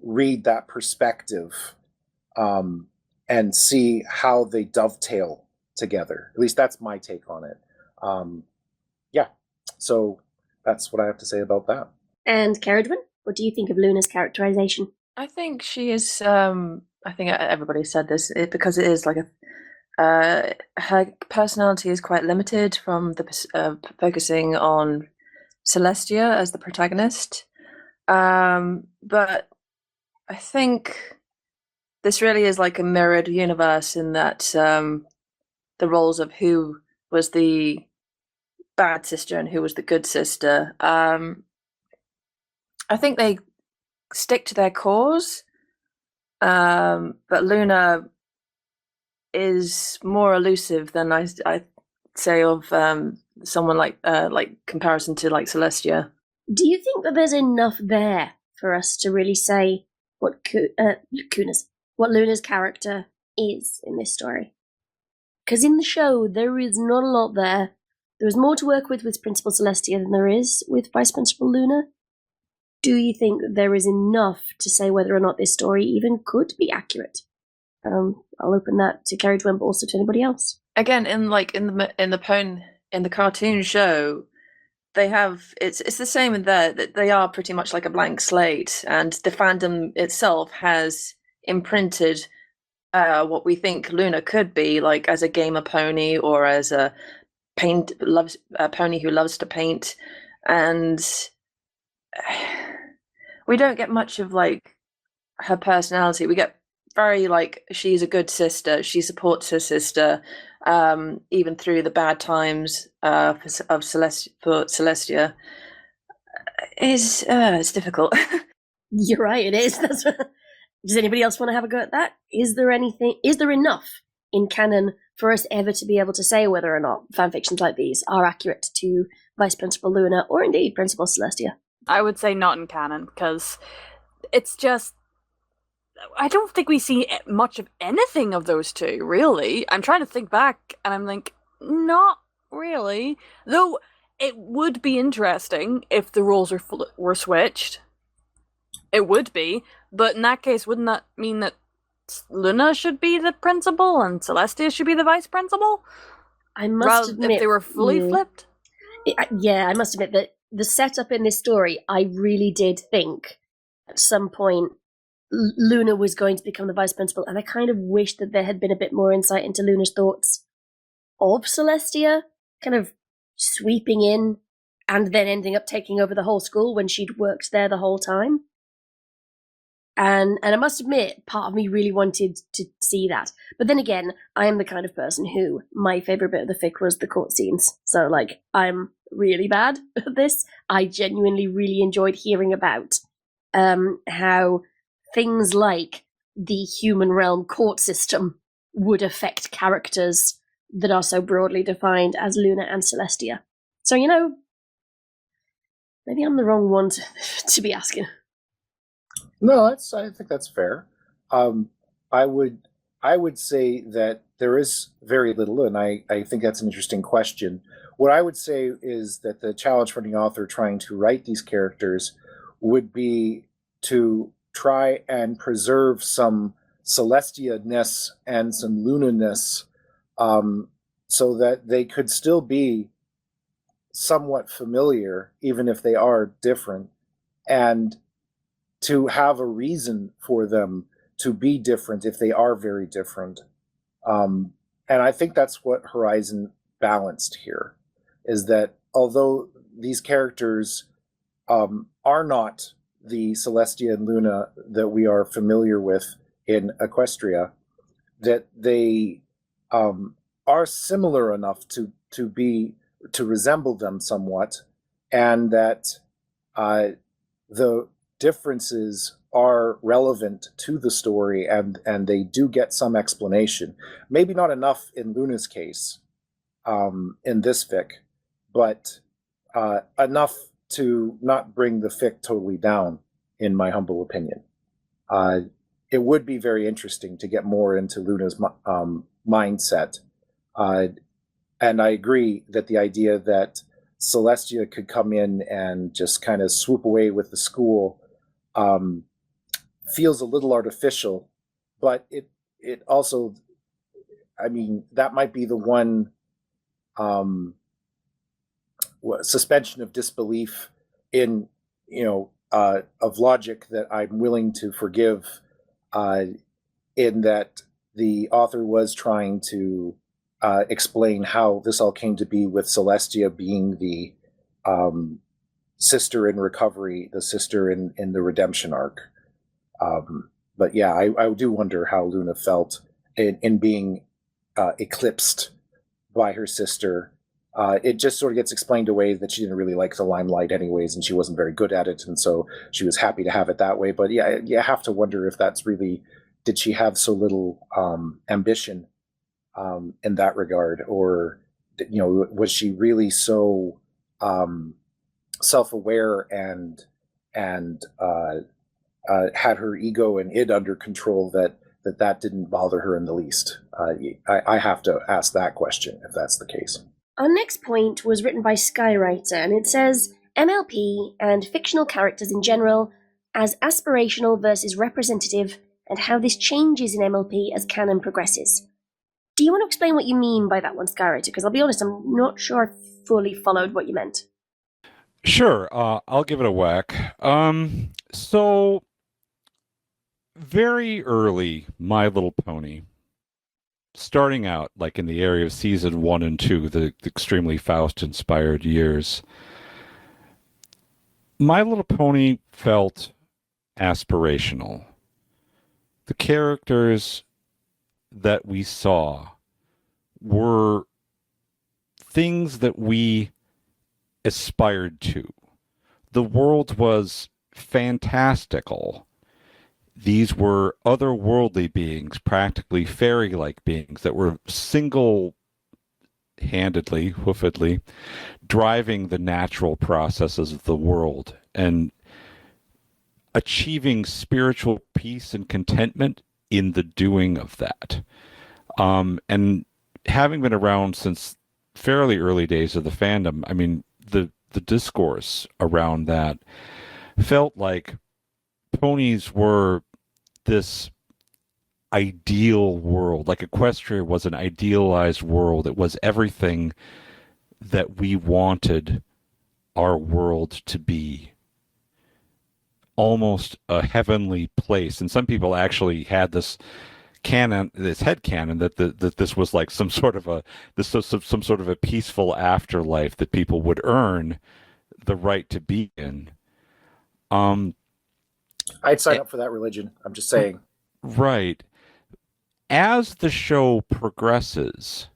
read that perspective and see how they dovetail together. At least that's my take on it. So that's what I have to say about that. And Caradwin, what do you think of Luna's characterization? I think she is. I think everybody said this because it is like her personality is quite limited from the focusing on Celestia as the protagonist. But I think this really is like a mirrored universe in that the roles of who was the bad sister and who was the good sister. I think they stick to their cause, but Luna is more elusive than I say of someone like comparison to like Celestia. Do you think that there's enough there for us to really say what Luna's character is in this story? Because in the show there is not a lot there. There is more to work with Principal Celestia than there is with Vice Principal Luna. Do you think that there is enough to say whether or not this story even could be accurate? I'll open that to Caradwin, but also to anybody else. Again, in the cartoon show, they have it's the same in there, that they are pretty much like a blank slate, and the fandom itself has imprinted what we think Luna could be, like as a gamer pony or as a pony who loves to paint, and we don't get much of like her personality. We get very like she's a good sister. She supports her sister, even through the bad times for Celestia. It's difficult. You're right, it is. Does anybody else want to have a go at that? Is there enough in canon for us ever to be able to say whether or not fanfictions like these are accurate to Vice Principal Luna or indeed Principal Celestia? I would say not in canon, because it's just... I don't think we see much of anything of those two, really. I'm trying to think back, and I'm like, not really. Though, it would be interesting if the roles were switched. It would be, but in that case, wouldn't that mean that Luna should be the principal and Celestia should be the vice principal? I must admit, if they were fully flipped? I must admit that the setup in this story, I really did think at some point Luna was going to become the vice principal, and I kind of wish that there had been a bit more insight into Luna's thoughts of Celestia, kind of sweeping in and then ending up taking over the whole school when she'd worked there the whole time. And I must admit, part of me really wanted to see that. But then again, I am the kind of person who, my favourite bit of the fic was the court scenes. So, like, I'm really bad at this. I genuinely really enjoyed hearing about how things like the human realm court system would affect characters that are so broadly defined as Luna and Celestia. So, you know, maybe I'm the wrong one to be asking. No, I think that's fair. I would say that there is very little, and I think that's an interesting question. What I would say is that the challenge for the author trying to write these characters would be to try and preserve some Celestia-ness and some Luna-ness, so that they could still be somewhat familiar, even if they are different, and to have a reason for them to be different if they are very different. And I think that's what Horizon balanced here, is that although these characters are not the Celestia and Luna that we are familiar with in Equestria, that they are similar enough to resemble them somewhat, and that the differences are relevant to the story, and they do get some explanation. Maybe not enough in Luna's case, in this fic, but enough to not bring the fic totally down, in my humble opinion. It would be very interesting to get more into Luna's mindset. And I agree that the idea that Celestia could come in and just kind of swoop away with the school feels a little artificial, but it also, I mean, that might be the one suspension of disbelief in, of logic that I'm willing to forgive, in that the author was trying to explain how this all came to be, with Celestia being the sister in recovery, the sister in the redemption arc. But yeah, I do wonder how Luna felt in being eclipsed by her sister. It just sort of gets explained away that she didn't really like the limelight anyways, and she wasn't very good at it, and so she was happy to have it that way. But yeah, you have to wonder if that's really, did she have so little ambition in that regard, or was she really so self-aware and had her ego and id under control that didn't bother her in the least? I have to ask that question if that's the case. Our next point was written by Skywriter, and it says, MLP and fictional characters in general as aspirational versus representative, and how this changes in MLP as canon progresses. Do you want to explain what you mean by that one, Skywriter? Because I'll be honest, I'm not sure I fully followed what you meant. Sure, I'll give it a whack. So, very early My Little Pony, starting out like in the area of season 1 and 2, the extremely Faust-inspired years, My Little Pony felt aspirational. The characters that we saw were things that we aspired to. The world was fantastical. These were otherworldly beings, practically fairy-like beings that were single-handedly, hoofedly, driving the natural processes of the world and achieving spiritual peace and contentment in the doing of that. And having been around since fairly early days of the fandom, I mean, the discourse around that felt like ponies were this ideal world. Like Equestria was an idealized world. It was everything that we wanted our world to be. Almost a heavenly place. And some people actually had this canon, this head canon that that this was like some sort of a some sort of a peaceful afterlife that people would earn the right to be in. I'd sign up for that religion. I'm just saying. Right. As the show progresses,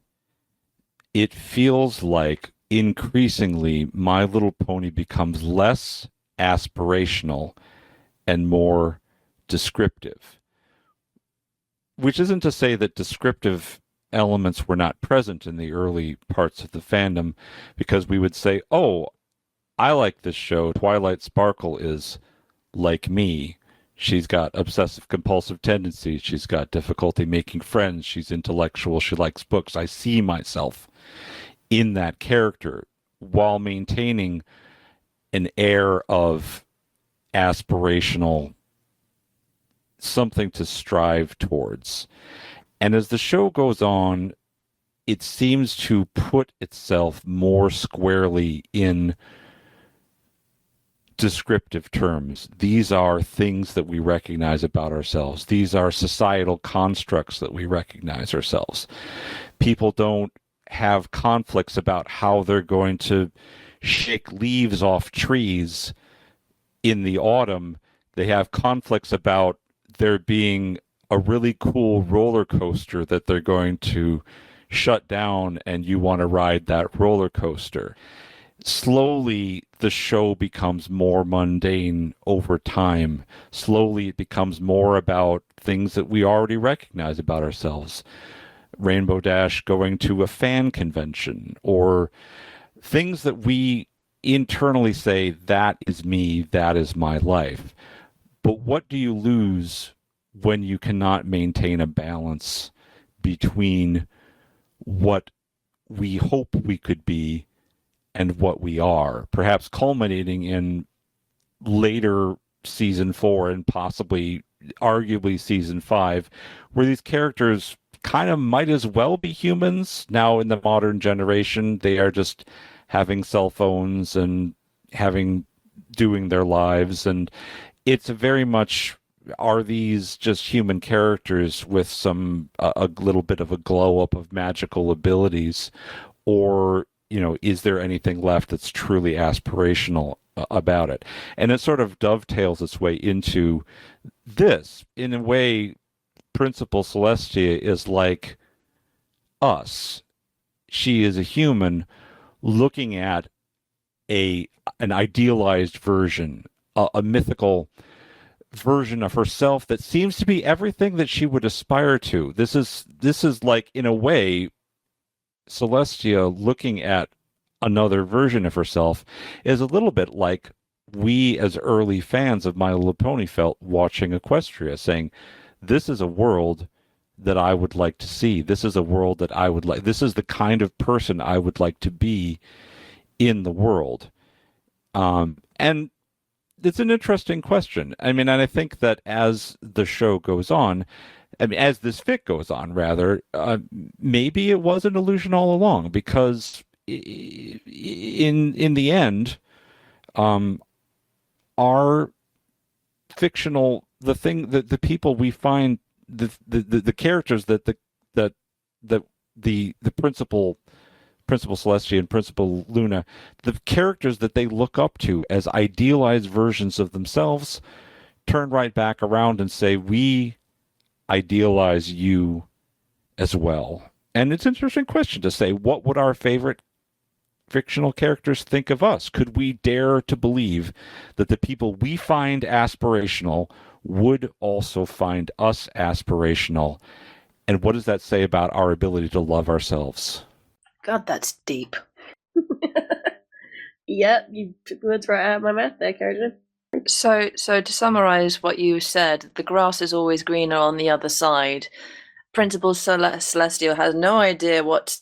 it feels like increasingly My Little Pony becomes less aspirational and more descriptive. Which isn't to say that descriptive elements were not present in the early parts of the fandom, because we would say, oh, I like this show. Twilight Sparkle is like me. She's got obsessive compulsive tendencies. She's got difficulty making friends. She's intellectual. She likes books. I see myself in that character while maintaining an air of aspirational something to strive towards. And as the show goes on, it seems to put itself more squarely in descriptive terms. These are things that we recognize about ourselves. These are societal constructs that we recognize ourselves. People don't have conflicts about how they're going to shake leaves off trees in the autumn. They have conflicts about there being a really cool roller coaster that they're going to shut down, and you want to ride that roller coaster. Slowly, the show becomes more mundane over time. Slowly, it becomes more about things that we already recognize about ourselves. Rainbow Dash going to a fan convention, or things that we internally say, that is me, that is my life. But what do you lose when you cannot maintain a balance between what we hope we could be and what we are, perhaps culminating in later season 4 and possibly arguably season 5, where these characters kind of might as well be humans. Now in the modern generation, they are just having cell phones and doing their lives, and it's very much, are these just human characters with a little bit of a glow up of magical abilities, or is there anything left that's truly aspirational about it? And it sort of dovetails its way into this. In a way, Principal Celestia is like us. She is a human looking at an idealized version, a mythical version of herself that seems to be everything that she would aspire to. This is like, in a way, Celestia looking at another version of herself is a little bit like we as early fans of My Little Pony felt watching Equestria, saying, this is a world that I would like to see. This is a world that I would like. This is the kind of person I would like to be in the world. And it's an interesting question. I mean, and I think that as the show goes on, as this fic goes on, rather, maybe it was an illusion all along, because in the end, our fictional, the people we find, the characters that the Principal Celestia and Principal Luna, the characters that they look up to as idealized versions of themselves, turn right back around and say, we idealize you as well. And it's an interesting question to say, what would our favorite fictional characters think of us? Could we dare to believe that the people we find aspirational would also find us aspirational? And what does that say about our ability to love ourselves? God, that's deep. Yep, you took the words right out of my mouth there, Carrigan. So to summarize what you said, the grass is always greener on the other side. Principal Celestia has no idea what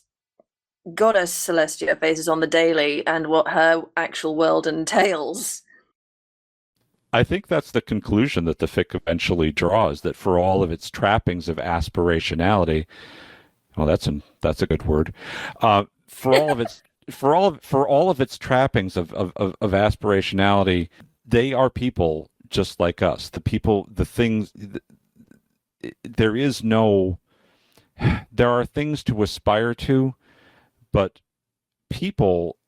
Goddess Celestia faces on the daily and what her actual world entails. I think that's the conclusion that the fic eventually draws, that for all of its trappings of aspirationality, well, that's a good word. For all of its trappings of aspirationality, they are people just like us. The people, the things. There are things to aspire to, but people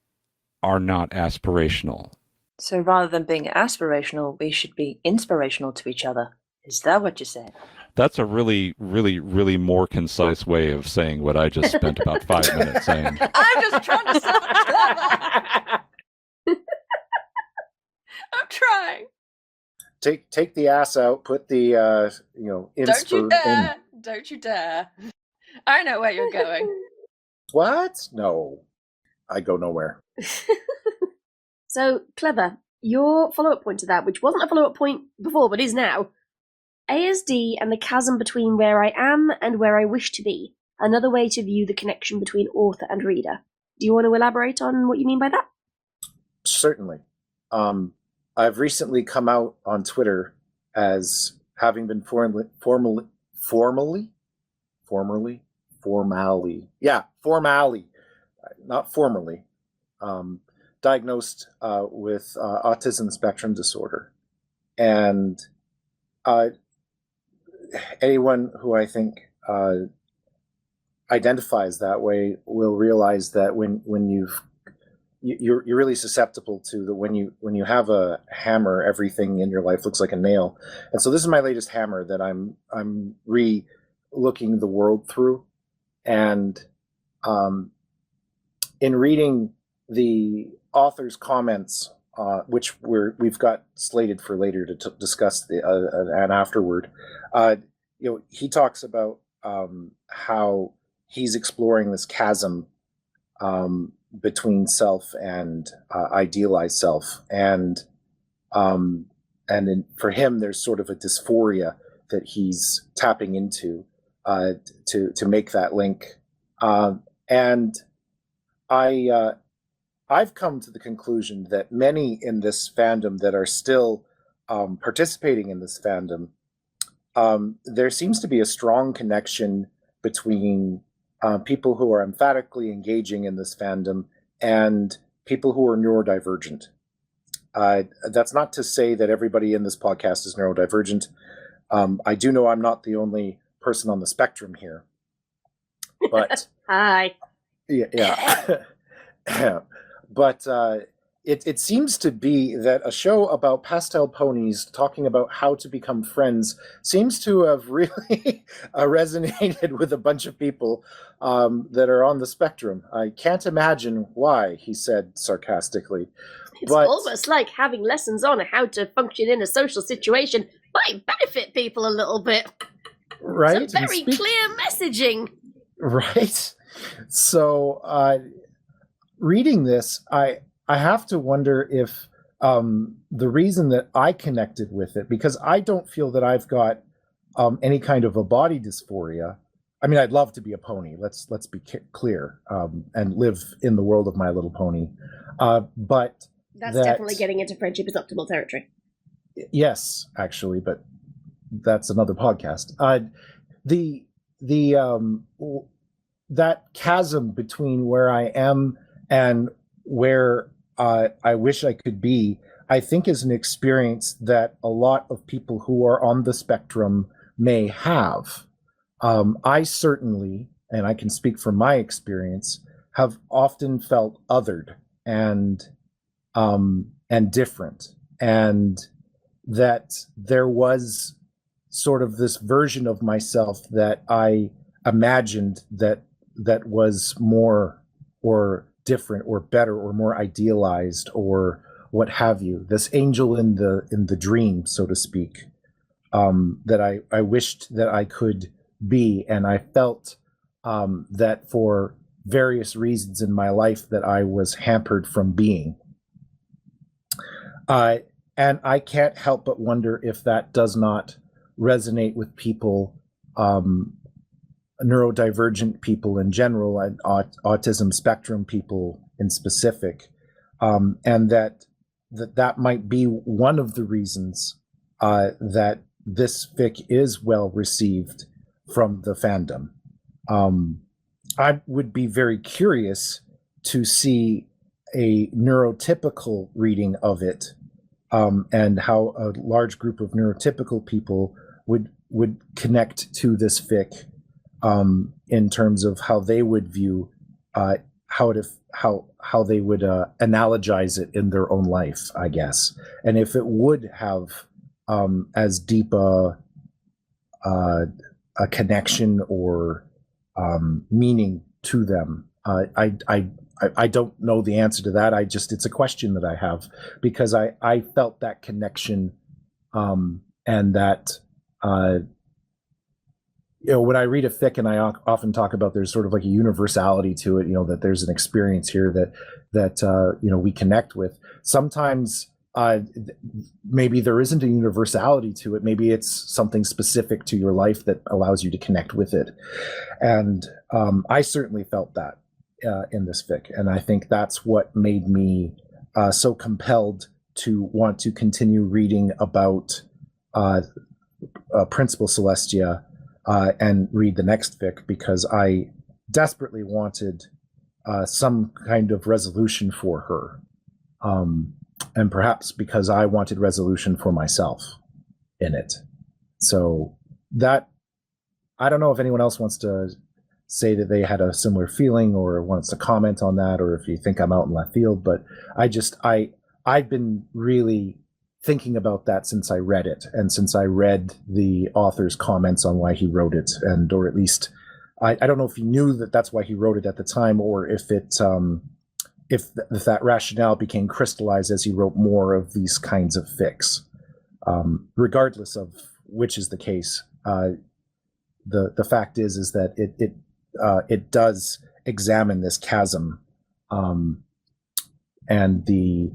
are not aspirational. So rather than being aspirational, we should be inspirational to each other. Is that what you're saying? That's a really, really, really more concise way of saying what I just spent about 5 minutes saying. I'm just trying to sound clever. I'm trying. Take the ass out. Put the Don't you dare! in. Don't you dare! I know where you're going. What? No, I go nowhere. So, Clever, your follow-up point to that, which wasn't a follow-up point before, but is now, ASD and the chasm between where I am and where I wish to be, another way to view the connection between author and reader. Do you want to elaborate on what you mean by that? Certainly. I've recently come out on Twitter as having been formally, not formally, diagnosed with autism spectrum disorder. And anyone who I think identifies that way will realize that when you're really susceptible to the when you have a hammer, everything in your life looks like a nail. And so this is my latest hammer that I'm re-looking the world through. And in reading the author's comments, which we've got slated for later to discuss and afterward, he talks about how he's exploring this chasm between self and idealized self, and for him, there's sort of a dysphoria that he's tapping into to make that link, and I've come to the conclusion that many in this fandom that are still participating in this fandom, there seems to be a strong connection between people who are emphatically engaging in this fandom and people who are neurodivergent. That's not to say that everybody in this podcast is neurodivergent. I do know I'm not the only person on the spectrum here. But Hi. Yeah. But it seems to be that a show about pastel ponies talking about how to become friends seems to have really resonated with a bunch of people that are on the spectrum. I can't imagine why, he said sarcastically. It's almost like having lessons on how to function in a social situation might benefit people a little bit. Right? Some very clear messaging. Right? So, reading this, I have to wonder if the reason that I connected with it, because I don't feel that I've got any kind of a body dysphoria. I mean, I'd love to be a pony. Let's be clear, and live in the world of My Little Pony. But that's definitely getting into friendship is optimal territory. Yes, actually, but that's another podcast. That chasm between where I am and where I wish I could be, I think is an experience that a lot of people who are on the spectrum may have. I certainly, and I can speak from my experience, have often felt othered and different. And that there was sort of this version of myself that I imagined that was more or different or better or more idealized or what have you. This angel in the dream, so to speak, that I wished that I could be, and I felt that for various reasons in my life that I was hampered from being. And I can't help but wonder if that does not resonate with people, neurodivergent people in general, and autism spectrum people in specific, and that might be one of the reasons that this fic is well received from the fandom. I would be very curious to see a neurotypical reading of it, and how a large group of neurotypical people would connect to this fic, in terms of how they would view how they would analogize it in their own life, I guess, and if it would have as deep a connection or meaning to them. I don't know the answer to that. It's a question that I have, because I felt that connection, and that when I read a fic, and I often talk about there's sort of like a universality to it, that there's an experience here that we connect with. Sometimes maybe there isn't a universality to it. Maybe it's something specific to your life that allows you to connect with it. And I certainly felt that in this fic. And I think that's what made me so compelled to want to continue reading about Principal Celestia and read the next fic, because I desperately wanted some kind of resolution for her. And perhaps because I wanted resolution for myself in it. So that, I don't know if anyone else wants to say that they had a similar feeling or wants to comment on that, or if you think I'm out in left field, but I've been really thinking about that since I read it, and since I read the author's comments on why he wrote it, and or at least I don't know if he knew that that's why he wrote it at the time, or if it if that rationale became crystallized as he wrote more of these kinds of fics. Regardless of which is the case, the fact is that it does examine this chasm, and the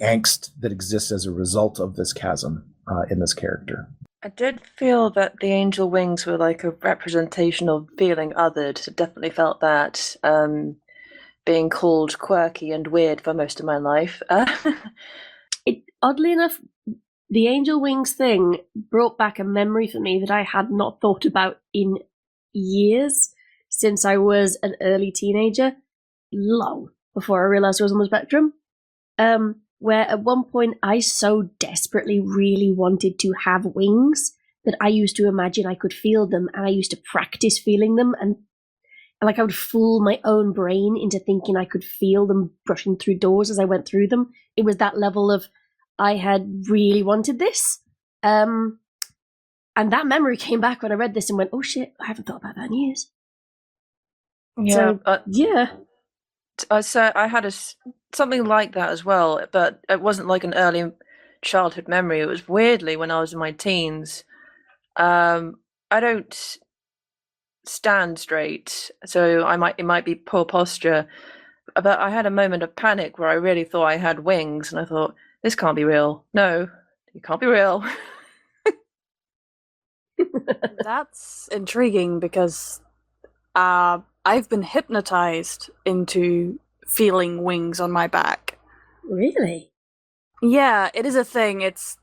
angst that exists as a result of this chasm in this character. I did feel that the angel wings were like a representation of feeling othered. I definitely felt that. Being called quirky and weird for most of my life. Oddly enough, the angel wings thing brought back a memory for me that I had not thought about in years, since I was an early teenager, long before I realized I was on the spectrum, where at one point I so desperately really wanted to have wings that I used to imagine I could feel them, and I used to practice feeling them, and like I would fool my own brain into thinking I could feel them brushing through doors as I went through them. It was that level of, I had really wanted this. And that memory came back when I read this and went, oh shit, I haven't thought about that in years. Yeah. So, yeah. So I had something like that as well, but it wasn't like an early childhood memory. It was weirdly when I was in my teens. I don't stand straight, so it might be poor posture, but I had a moment of panic where I really thought I had wings, and I thought, this can't be real. No, it can't be real. That's intriguing, because I've been hypnotized into feeling wings on my back. Really? Yeah, it is a thing. It's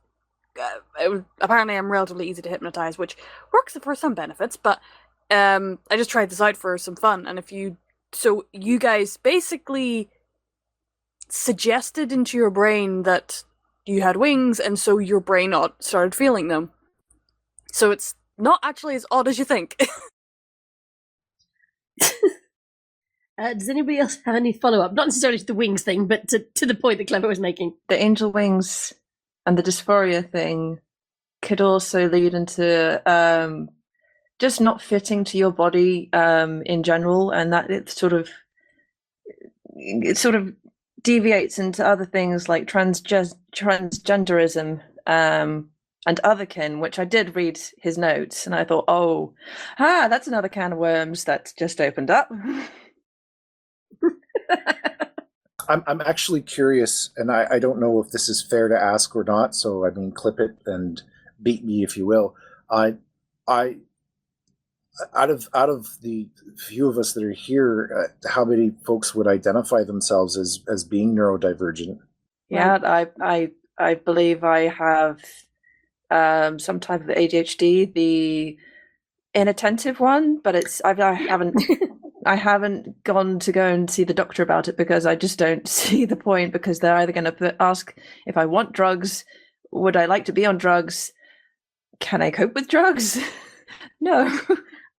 apparently I'm relatively easy to hypnotize, which works for some benefits, but I just tried this out for some fun, and so you guys basically suggested into your brain that you had wings, and so your brain started feeling them. So it's not actually as odd as you think. Does anybody else have any follow-up? Not necessarily to the wings thing, but to the point that Clever was making. The angel wings and the dysphoria thing could also lead into just not fitting to your body in general, and that it sort of deviates into other things like transgenderism and otherkin, which I did read his notes, and I thought, that's another can of worms that's just opened up. I'm actually curious, and I don't know if this is fair to ask or not. So I mean, clip it and beat me if you will. I out of the few of us that are here, how many folks would identify themselves as being neurodivergent? Yeah, I believe I have some type of ADHD, the inattentive one, but I haven't gone to go and see the doctor about it because I just don't see the point, because they're either going to ask if I want drugs, would I like to be on drugs, can I cope with drugs? No.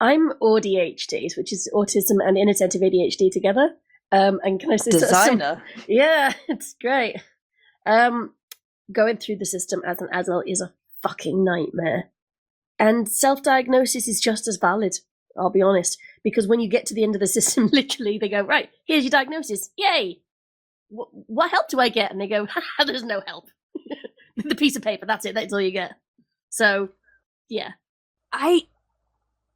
I'm ADHD, which is autism and inattentive ADHD together. And can I say designer? Yeah, it's great. Going through the system as an adult is a fucking nightmare. And self-diagnosis is just as valid, I'll be honest. Because when you get to the end of the system, literally, they go, right, here's your diagnosis. Yay! What help do I get? And they go, there's no help. The piece of paper, that's it, that's all you get. So, yeah.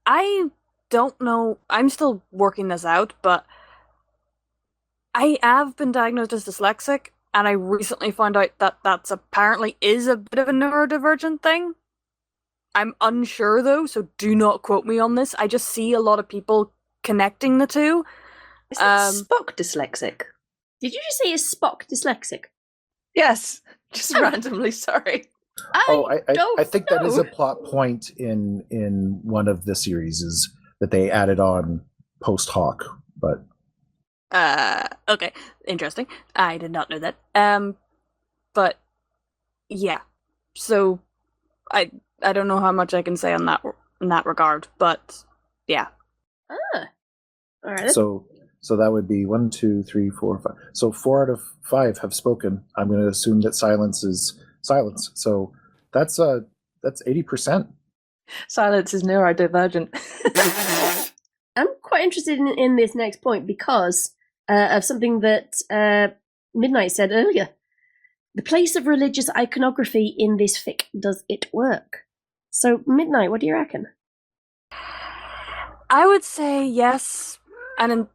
I don't know. I'm still working this out, but I have been diagnosed as dyslexic, and I recently found out that that's apparently is a bit of a neurodivergent thing. I'm unsure though, so do not quote me on this. I just see a lot of people connecting the two. Is that Spock dyslexic? Did you just say is Spock dyslexic? Yes, just randomly, sorry. I think that is a plot point in one of the series is that they added on post hoc, but okay, interesting. I did not know that. But yeah, so I don't know how much I can say on that in that regard, but yeah. All right. So that would be 1, 2, 3, 4, 5. So 4 out of 5 have spoken. I'm going to assume that silence is silence. So that's 80%. Silence is neurodivergent. I'm quite interested in this next point because of something that Midnight said earlier. The place of religious iconography in this fic, does it work? So, Midnight, what do you reckon? I would say yes, and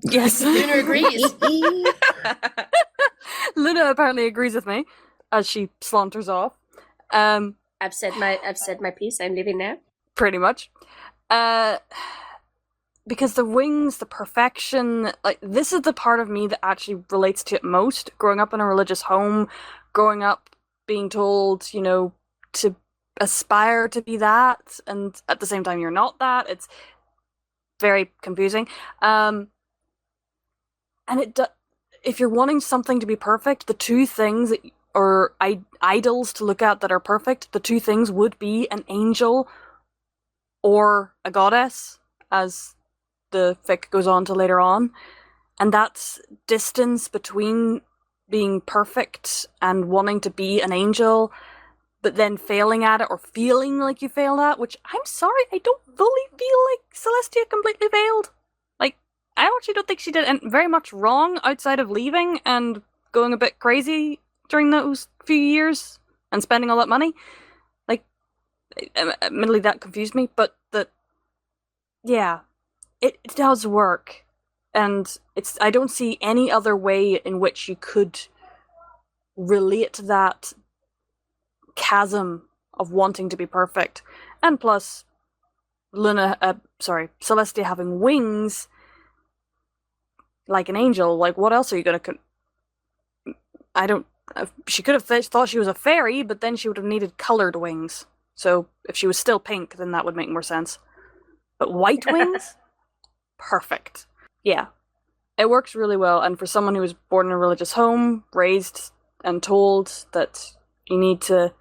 yes. Luna agrees. Luna apparently agrees with me as she saunters off. I've said my piece. I'm leaving now. Pretty much. Because the wings, the perfection, like this is the part of me that actually relates to it most. Growing up in a religious home, growing up being told, to aspire to be that, and at the same time you're not that. It's very confusing. And if you're wanting something to be perfect, the two things that or idols to look at that are perfect, the two things would be an angel or a goddess, as the fic goes on to later on. And that's distance between being perfect and wanting to be an angel, but then failing at it or feeling like you failed at, which I'm sorry, I don't fully feel like Celestia completely failed. Like, I actually don't think she did very much wrong outside of leaving and going a bit crazy during those few years and spending all that money. Like, admittedly that confused me, but yeah, it does work. And I don't see any other way in which you could relate that chasm of wanting to be perfect. And plus, Celestia having wings like an angel, like what else are you gonna she could have thought she was a fairy, but then she would have needed colored wings. So if she was still pink, then that would make more sense. But white wings? Perfect. Yeah. It works really well, and for someone who was born in a religious home, raised and told that you need to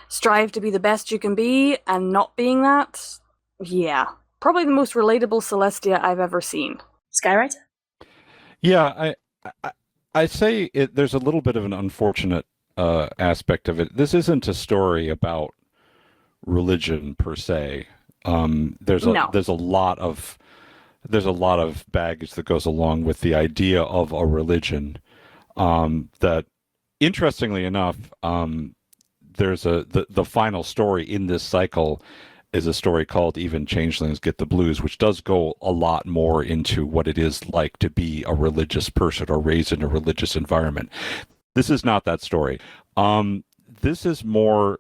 strive to be the best you can be, and not being that, yeah. Probably the most relatable Celestia I've ever seen. Skywriter? Yeah, I say there's a little bit of an unfortunate aspect of it. This isn't a story about religion per se. There's No. a lot of baggage that goes along with the idea of a religion. That, interestingly enough, there's the final story in this cycle is a story called Even Changelings Get the Blues, which does go a lot more into what it is like to be a religious person or raised in a religious environment. This is not that story. This is more.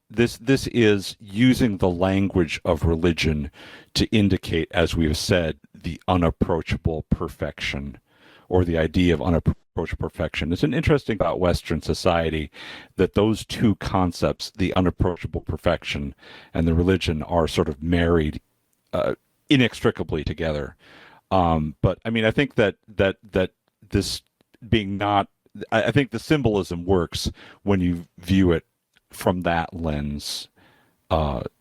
This is using the language of religion to indicate, as we have said, the unapproachable perfection, or the idea of unapproachable perfection. It's an interesting about Western society that those two concepts, the unapproachable perfection and the religion, are sort of married inextricably together. But I mean, I think that this being not, I think the symbolism works when you view it from that lens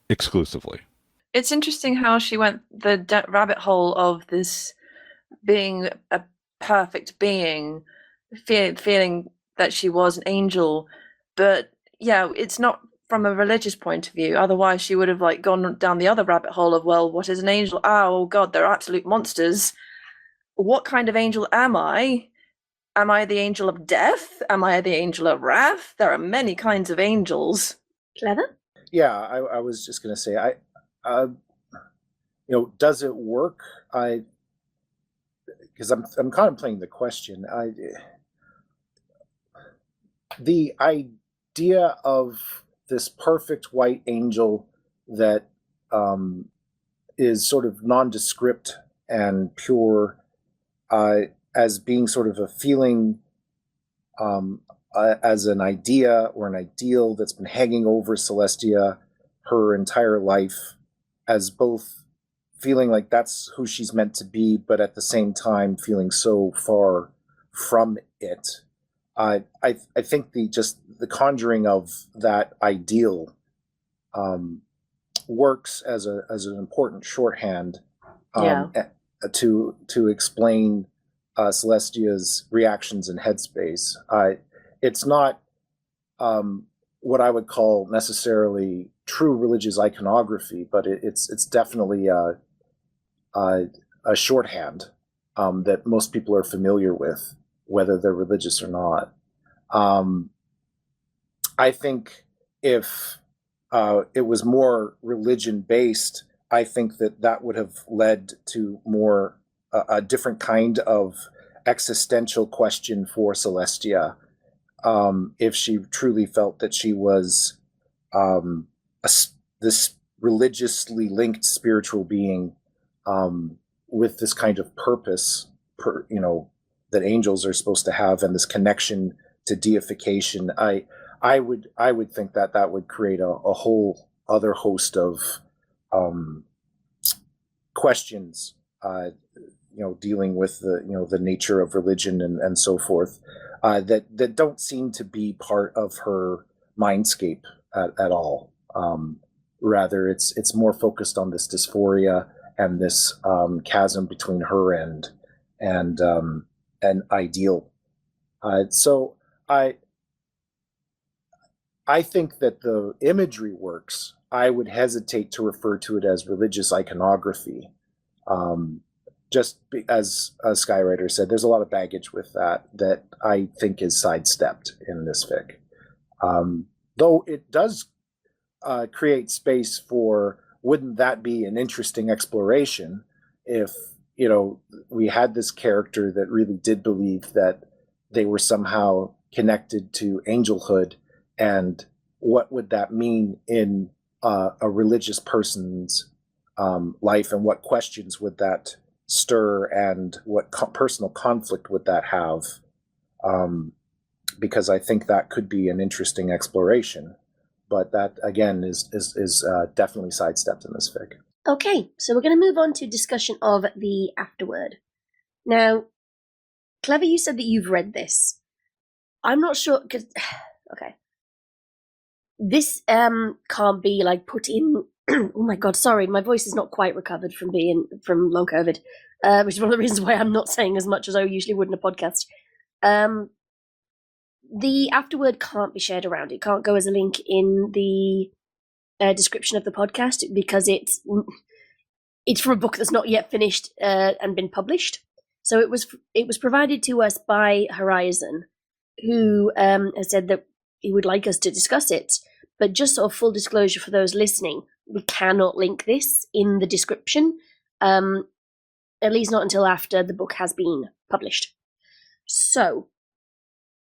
exclusively. It's interesting how she went the rabbit hole of this being a perfect being, feeling that she was an angel, but yeah, it's not from a religious point of view. Otherwise, she would have like gone down the other rabbit hole of, well, what is an angel? Oh God, they're absolute monsters. What kind of angel am I? Am I the angel of death? Am I the angel of wrath? There are many kinds of angels. Clever? Yeah, I was just going to say, does it work? Because I'm contemplating the question. The idea of this perfect white angel that is sort of nondescript and pure, as being sort of a feeling, as an idea or an ideal that's been hanging over Celestia her entire life, as both feeling like that's who she's meant to be, but at the same time feeling so far from it. I think the conjuring of that ideal works as an important shorthand to explain Celestia's reactions and headspace. It's not what I would call necessarily true religious iconography, but it's definitely a shorthand that most people are familiar with, whether they're religious or not. I think if it was more religion-based, I think that would have led to more a different kind of existential question for Celestia, if she truly felt that she was this religiously linked spiritual being with this kind of purpose, that angels are supposed to have, and this connection to deification. I would think that would create a whole other host of questions, dealing with the nature of religion and so forth, that don't seem to be part of her mindscape at all. Rather, it's more focused on this dysphoria and this chasm between her and ideal. So I think that the imagery works. I would hesitate to refer to it as religious iconography. Just as Skywriter said, there's a lot of baggage with that I think is sidestepped in this fic. Though it does create space for, wouldn't that be an interesting exploration if, we had this character that really did believe that they were somehow connected to angelhood, and what would that mean in a religious person's life, and what questions would that stir, and what personal conflict would that have? Because I think that could be an interesting exploration, but that again is definitely sidestepped in this fic. Okay, so we're going to move on to discussion of the afterword. Now, Clever, you said that you've read this. I'm not sure, because okay, this can't be like put in. Oh my god, sorry, my voice is not quite recovered from long COVID, which is one of the reasons why I'm not saying as much as I usually would in a podcast. the afterword can't be shared around. It can't go as a link in the description of the podcast because it's from a book that's not yet finished and been published. So it was provided to us by Horizon, who has said that he would like us to discuss it. But just sort of full disclosure for those listening, we cannot link this in the description, at least not until after the book has been published. So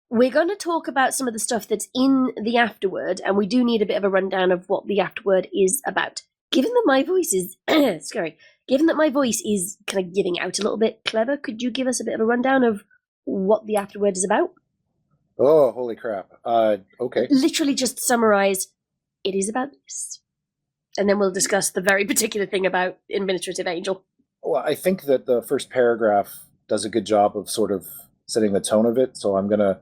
we're going to talk about some of the stuff that's in the afterword, and we do need a bit of a rundown of what the afterword is about. Given that my voice is given that my voice is kind of giving out a little bit, Clever, could you give us a bit of a rundown of what the afterword is about? Oh, holy crap. Okay. Literally just summarize, it is about this. And then we'll discuss the very particular thing about Administrative Angel. Well, I think that the first paragraph does a good job of sort of setting the tone of it, so I'm going to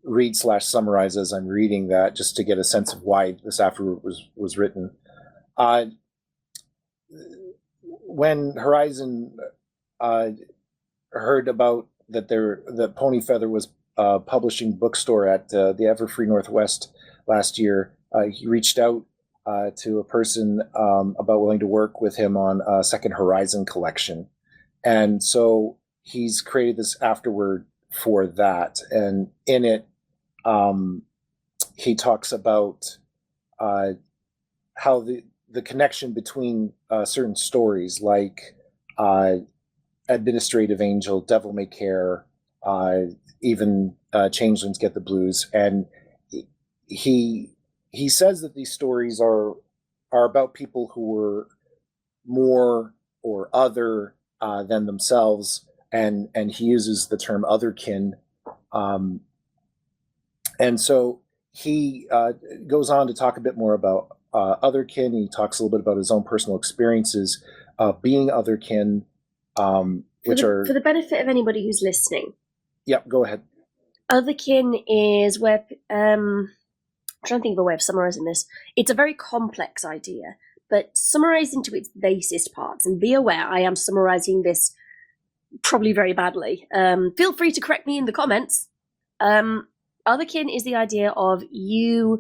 read/summarize as I'm reading that just to get a sense of why this afterword was written. When Horizon heard about that Pony Feather was publishing bookstore at the Everfree Northwest last year, he reached out to a person about willing to work with him on a second Horizon collection. And so he's created this afterword for that. And in it, he talks about how the connection between certain stories like Administrative Angel, Devil May Care, even Changelings Get the Blues. And he says that these stories are about people who were more or other than themselves, and he uses the term otherkin. And so he goes on to talk a bit more about otherkin. He talks a little bit about his own personal experiences being otherkin, for the benefit of anybody who's listening. Yep, go ahead. Otherkin is where I'm trying to think of a way of summarizing this. It's a very complex idea, but summarized into its basest parts, and be aware I am summarizing this probably very badly. Feel free to correct me in the comments. Otherkin is the idea of your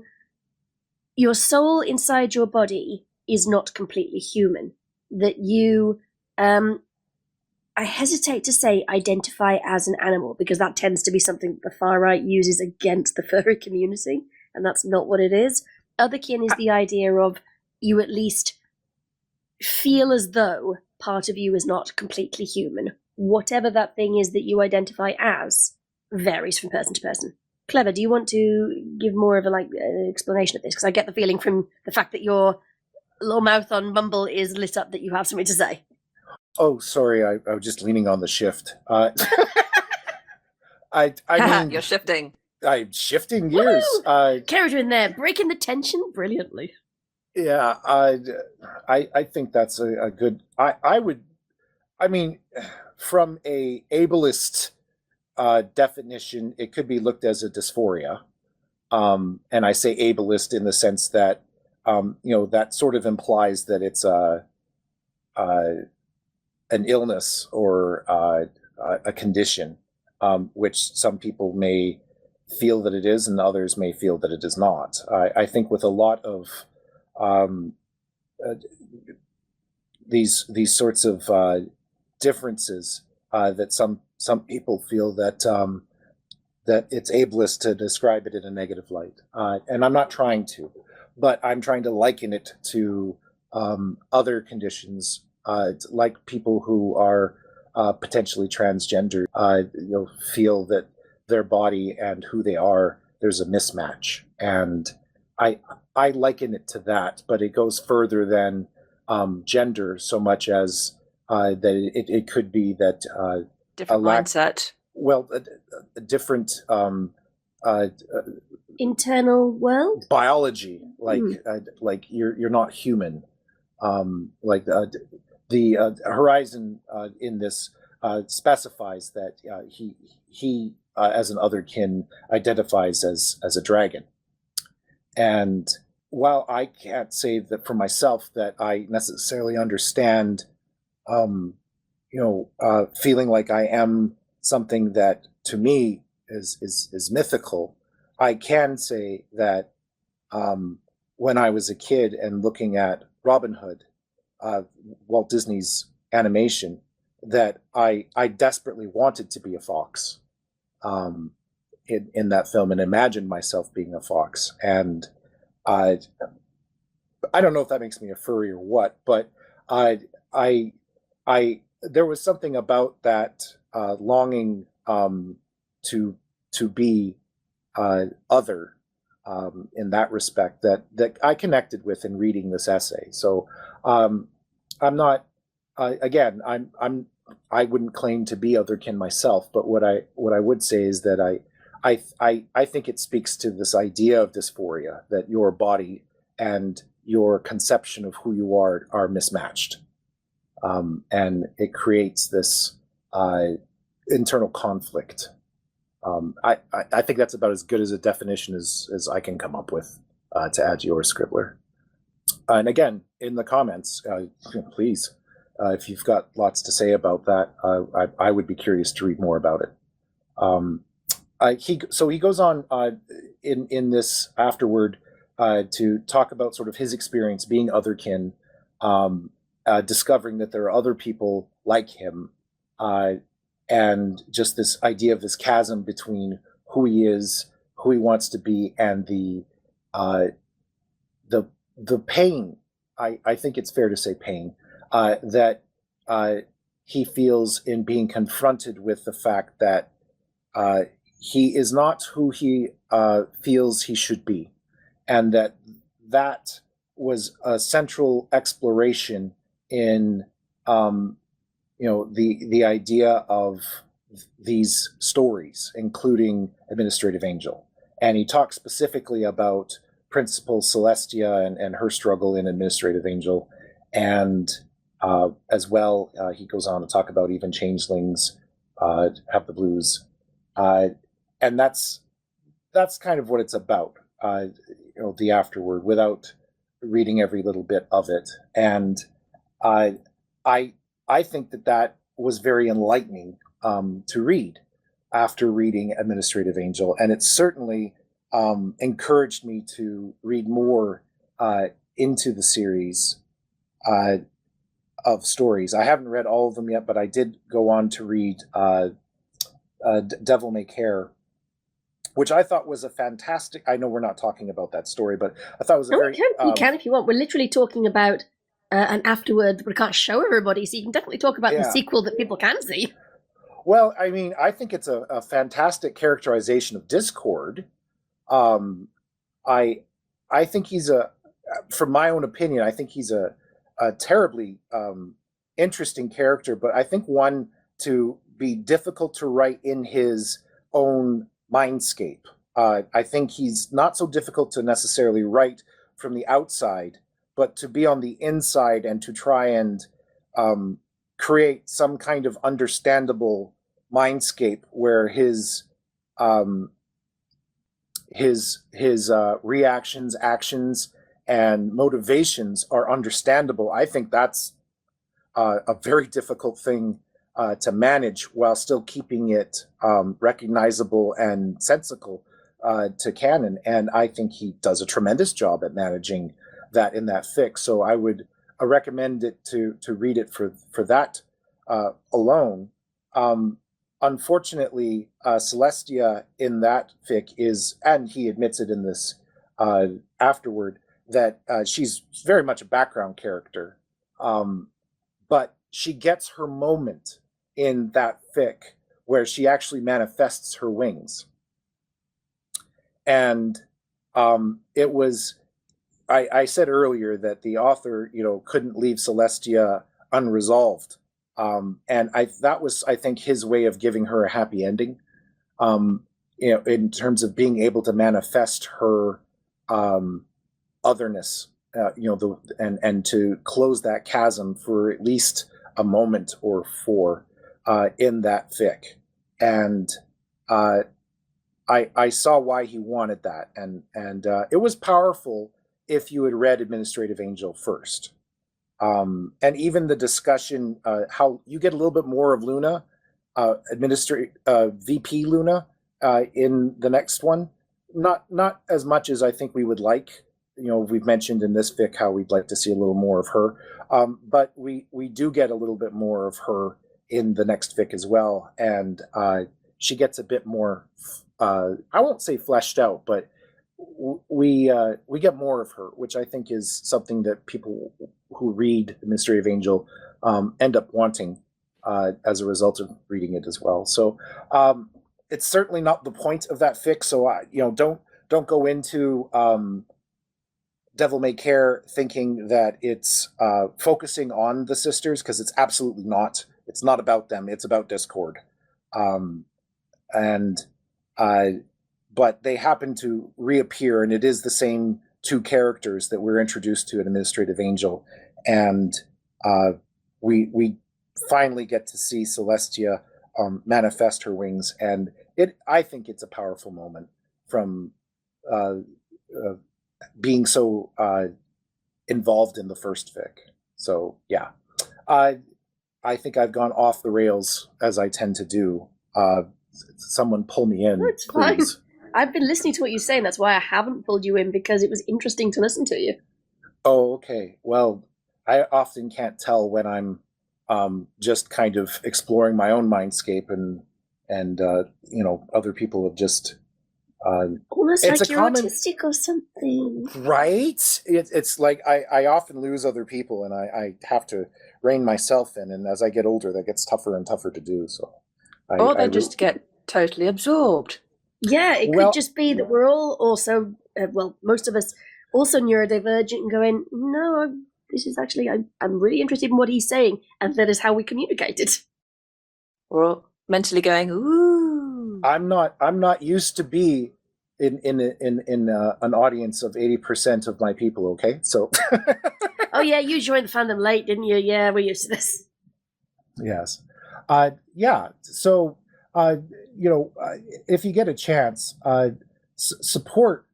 soul inside your body is not completely human. That you, I hesitate to say identify as an animal, because that tends to be something the far right uses against the furry community, and that's not what it is. Otherkin is the idea of you at least feel as though part of you is not completely human. Whatever that thing is that you identify as varies from person to person. Clever, do you want to give more of a explanation of this? Because I get the feeling from the fact that your little mouth on Mumble is lit up that you have something to say. Oh, sorry, I was just leaning on the shift. I mean, you're shifting. I'm shifting gears. Character in there, breaking the tension brilliantly. Yeah, I think that's a good. I mean, from a ableist definition, it could be looked as a dysphoria, and I say ableist in the sense that that sort of implies that it's an illness or a condition, which some people may feel that it is, and others may feel that it is not. I think with a lot of these sorts of differences, that some people feel that that it's ableist to describe it in a negative light, and I'm not trying to, but I'm trying to liken it to other conditions, like people who are potentially transgender, feel that their body and who they are, there's a mismatch, and I liken it to that, but it goes further than gender so much as that it could be that different mindset. Well, a different internal world, biology, like you're not human. Like the Horizon in this specifies that he as an otherkin identifies as a dragon. And while I can't say that for myself that I necessarily understand, feeling like I am something that to me is mythical, I can say that when I was a kid and looking at Robin Hood, Walt Disney's animation, that I desperately wanted to be a fox in that film and imagined myself being a fox. And I don't know if that makes me a furry or what, but I there was something about that longing to be other in that respect that I connected with in reading this essay. So I'm not again I wouldn't claim to be otherkin myself, but what I would say is that I think it speaks to this idea of dysphoria, that your body and your conception of who you are mismatched, and it creates this internal conflict. I think that's about as good as a definition as I can come up with to add to your Scribbler. And again, in the comments, please, if you've got lots to say about that, I would be curious to read more about it. He goes on in this afterward to talk about sort of his experience being otherkin, discovering that there are other people like him, and just this idea of this chasm between who he is, who he wants to be, and the pain. I think it's fair to say pain that he feels in being confronted with the fact that he is not who he feels he should be, and that was a central exploration in the idea of these stories, including Administrative Angel. And he talks specifically about Principal Celestia and her struggle in Administrative Angel, and as well, he goes on to talk about even changelings have the blues, and that's kind of what it's about. The afterword, without reading every little bit of it, and I think that was very enlightening to read after reading Administrative Angel, and it certainly encouraged me to read more into the series of stories. I haven't read all of them yet, but I did go on to read Devil May Care, which I thought was a fantastic. I know we're not talking about that story, but I thought it was a very. You can if you want. We're literally talking about an afterward that we can't show everybody, so you can definitely talk about the sequel that people can see. Well, I mean, I think it's a fantastic characterization of discord. I think he's from my own opinion, I think he's a terribly interesting character, but I think one to be difficult to write in his own mindscape. I think he's not so difficult to necessarily write from the outside, but to be on the inside and to try and create some kind of understandable mindscape where his reactions, actions, and motivations are understandable. I think that's a very difficult thing to manage while still keeping it recognizable and sensical to canon. And I think he does a tremendous job at managing that in that fic. So I would recommend it to read it for that alone. Unfortunately, Celestia in that fic is, and he admits it in this afterward, that she's very much a background character. But she gets her moment in that fic where she actually manifests her wings. And it was, I said earlier that the author, couldn't leave Celestia unresolved. And that was, I think, his way of giving her a happy ending, in terms of being able to manifest her otherness, and to close that chasm for at least a moment or four in that fic. And I saw why he wanted that, and it was powerful if you had read Administrative Angel first. And even the discussion, how you get a little bit more of Luna, VP Luna, in the next one. Not as much as I think we would like. We've mentioned in this fic how we'd like to see a little more of her, but we do get a little bit more of her in the next fic as well, and she gets a bit more. I won't say fleshed out, but we get more of her, which I think is something that people who read The Mystery of Angel end up wanting as a result of reading it as well. So it's certainly not the point of that fic. So don't go into Devil May Care thinking that it's focusing on the sisters, because it's absolutely not. It's not about them. It's about Discord. But they happen to reappear, and it is the same two characters that we're introduced to in Administrative Angel. And we finally get to see Celestia manifest her wings. And I think it's a powerful moment from being so involved in the first fic. So, yeah. I think I've gone off the rails, as I tend to do. Someone pull me in, That's please. fine. I've been listening to what you're saying. That's why I haven't pulled you in, because it was interesting to listen to you. Oh, okay. Well, I often can't tell when I'm just kind of exploring my own mindscape, and other people have just almost it's like a you're common- autistic or something. right. It's like I often lose other people, and I have to rein myself in. And as I get older, that gets tougher and tougher to do. So, Or they just get totally absorbed. Yeah, it could just be that we're all also, most of us also neurodivergent and going, no, this is actually, I'm really interested in what he's saying, and that is how we communicated. We're all mentally going, ooh. I'm not used to be in an audience of 80% of my people. Okay, so. Oh yeah, you joined the fandom late, didn't you? Yeah, we're used to this. Yes. Yeah. So, if you get a chance, support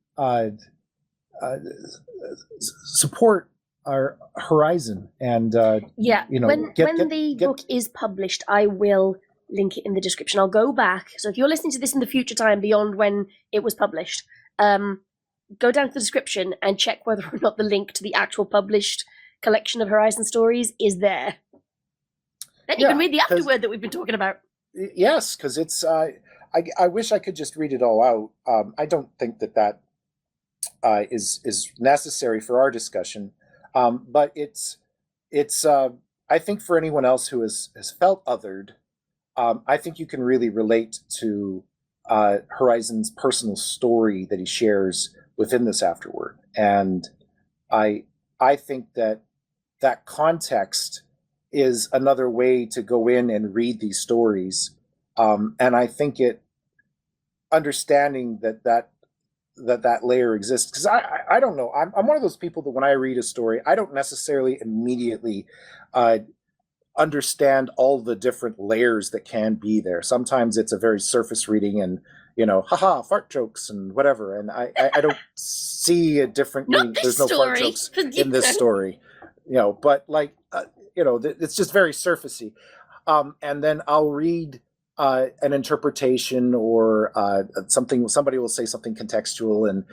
our Horizon, and when the book is published, I will link it in the description. I'll go back. So if you're listening to this in the future time beyond when it was published, go down to the description and check whether or not the link to the actual published collection of Horizon stories is there. Then you can read the afterword that we've been talking about. Yes, because it's. I wish I could just read it all out. I don't think that is necessary for our discussion, but it's. I think for anyone else who has felt othered, I think you can really relate to Horizon's personal story that he shares within this afterword, and I think that context is another way to go in and read these stories. And I think understanding that layer exists, because I don't know, I'm one of those people that when I read a story, I don't necessarily immediately understand all the different layers that can be there. Sometimes it's a very surface reading, and haha, fart jokes and whatever, and I don't see a different. There's no fart jokes in this story, but like it's just very surfacey. And then I'll read an interpretation or something. Somebody will say something contextual, and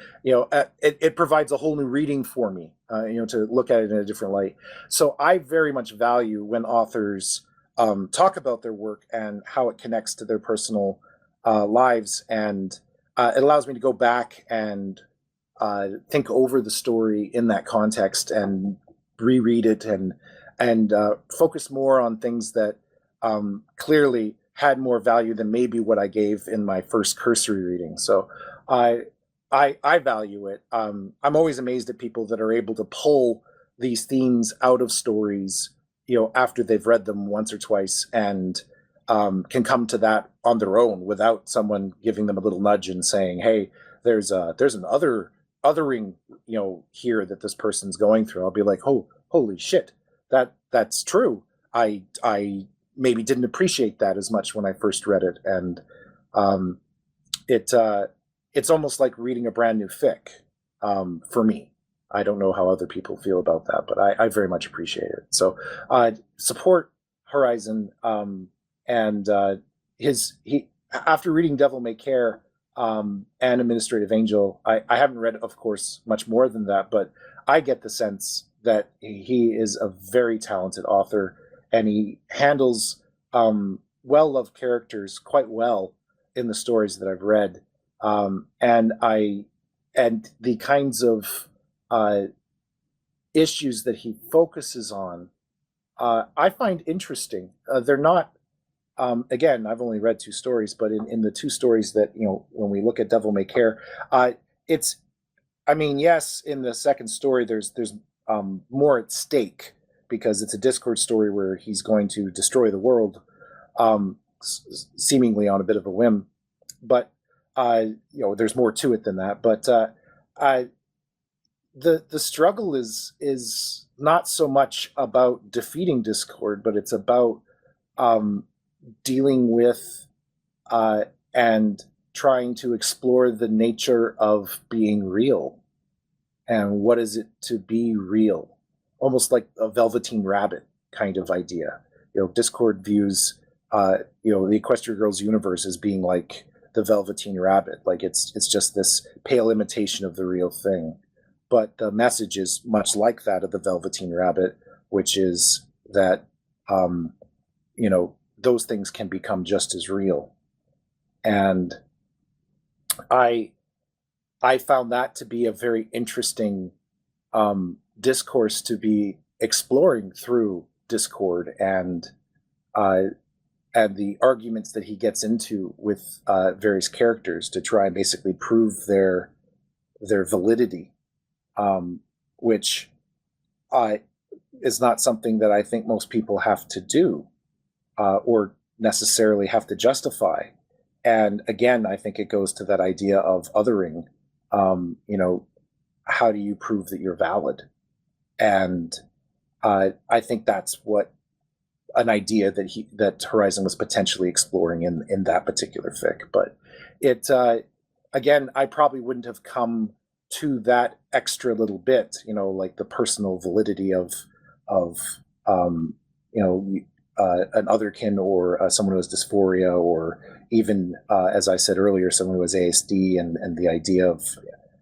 it provides a whole new reading for me. To look at it in a different light. So I very much value when authors talk about their work and how it connects to their personal lives, and it allows me to go back and think over the story in that context and reread it and focus more on things that clearly had more value than maybe what I gave in my first cursory reading. So I value it. I'm always amazed at people that are able to pull these themes out of stories, after they've read them once or twice, and can come to that on their own without someone giving them a little nudge and saying, "Hey, there's an othering, here that this person's going through." I'll be like, "Oh, holy shit, that's true. I maybe didn't appreciate that as much when I first read it," and it's almost like reading a brand new fic for me. I don't know how other people feel about that, but I very much appreciate it. So support Horizon, and after reading Devil May Care and Administrative Angel, I haven't read, of course, much more than that, but I get the sense that he is a very talented author, and he handles well-loved characters quite well in the stories that I've read, and the kinds of issues that he focuses on, I find interesting. They're not. Again, I've only read 2 stories, but in the 2 stories that, when we look at Devil May Care, it's, I mean, yes, in the second story, there's more at stake because it's a Discord story where he's going to destroy the world, seemingly on a bit of a whim. But there's more to it than that. But the struggle is not so much about defeating Discord, but it's about dealing with and trying to explore the nature of being real and what is it to be real, almost like a Velveteen Rabbit kind of idea. Discord views the Equestria Girls universe as being like the Velveteen Rabbit, like it's just this pale imitation of the real thing, but the message is much like that of the Velveteen Rabbit, which is that those things can become just as real. And I found that to be a very interesting discourse to be exploring through Discord and the arguments that he gets into with various characters to try and basically prove their validity, which is not something that I think most people have to do. Or necessarily have to justify. And again, I think it goes to that idea of othering. How do you prove that you're valid? And I think that's what an idea that Horizon was potentially exploring in that particular fic. But it again, I probably wouldn't have come to that extra little bit, like the personal validity of an otherkin or someone who has dysphoria, or even, as I said earlier, someone who has ASD, and the idea of,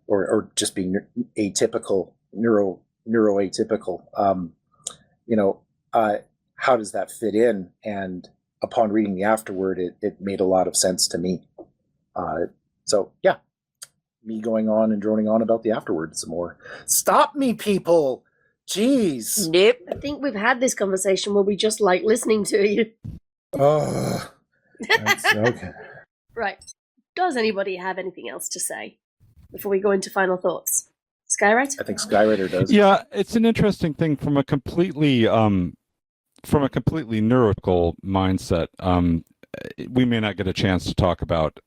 or just being atypical, neuroatypical. How does that fit in? And upon reading the afterword, it made a lot of sense to me. So yeah, me going on and droning on about the afterword some more. Stop me, people! Jeez. Nope. I think we've had this conversation where we just like listening to you. Oh, that's okay. Right. Does anybody have anything else to say before we go into final thoughts? Skywriter? I think Skywriter does. Yeah, it's an interesting thing from a completely neurotypical mindset. We may not get a chance to talk about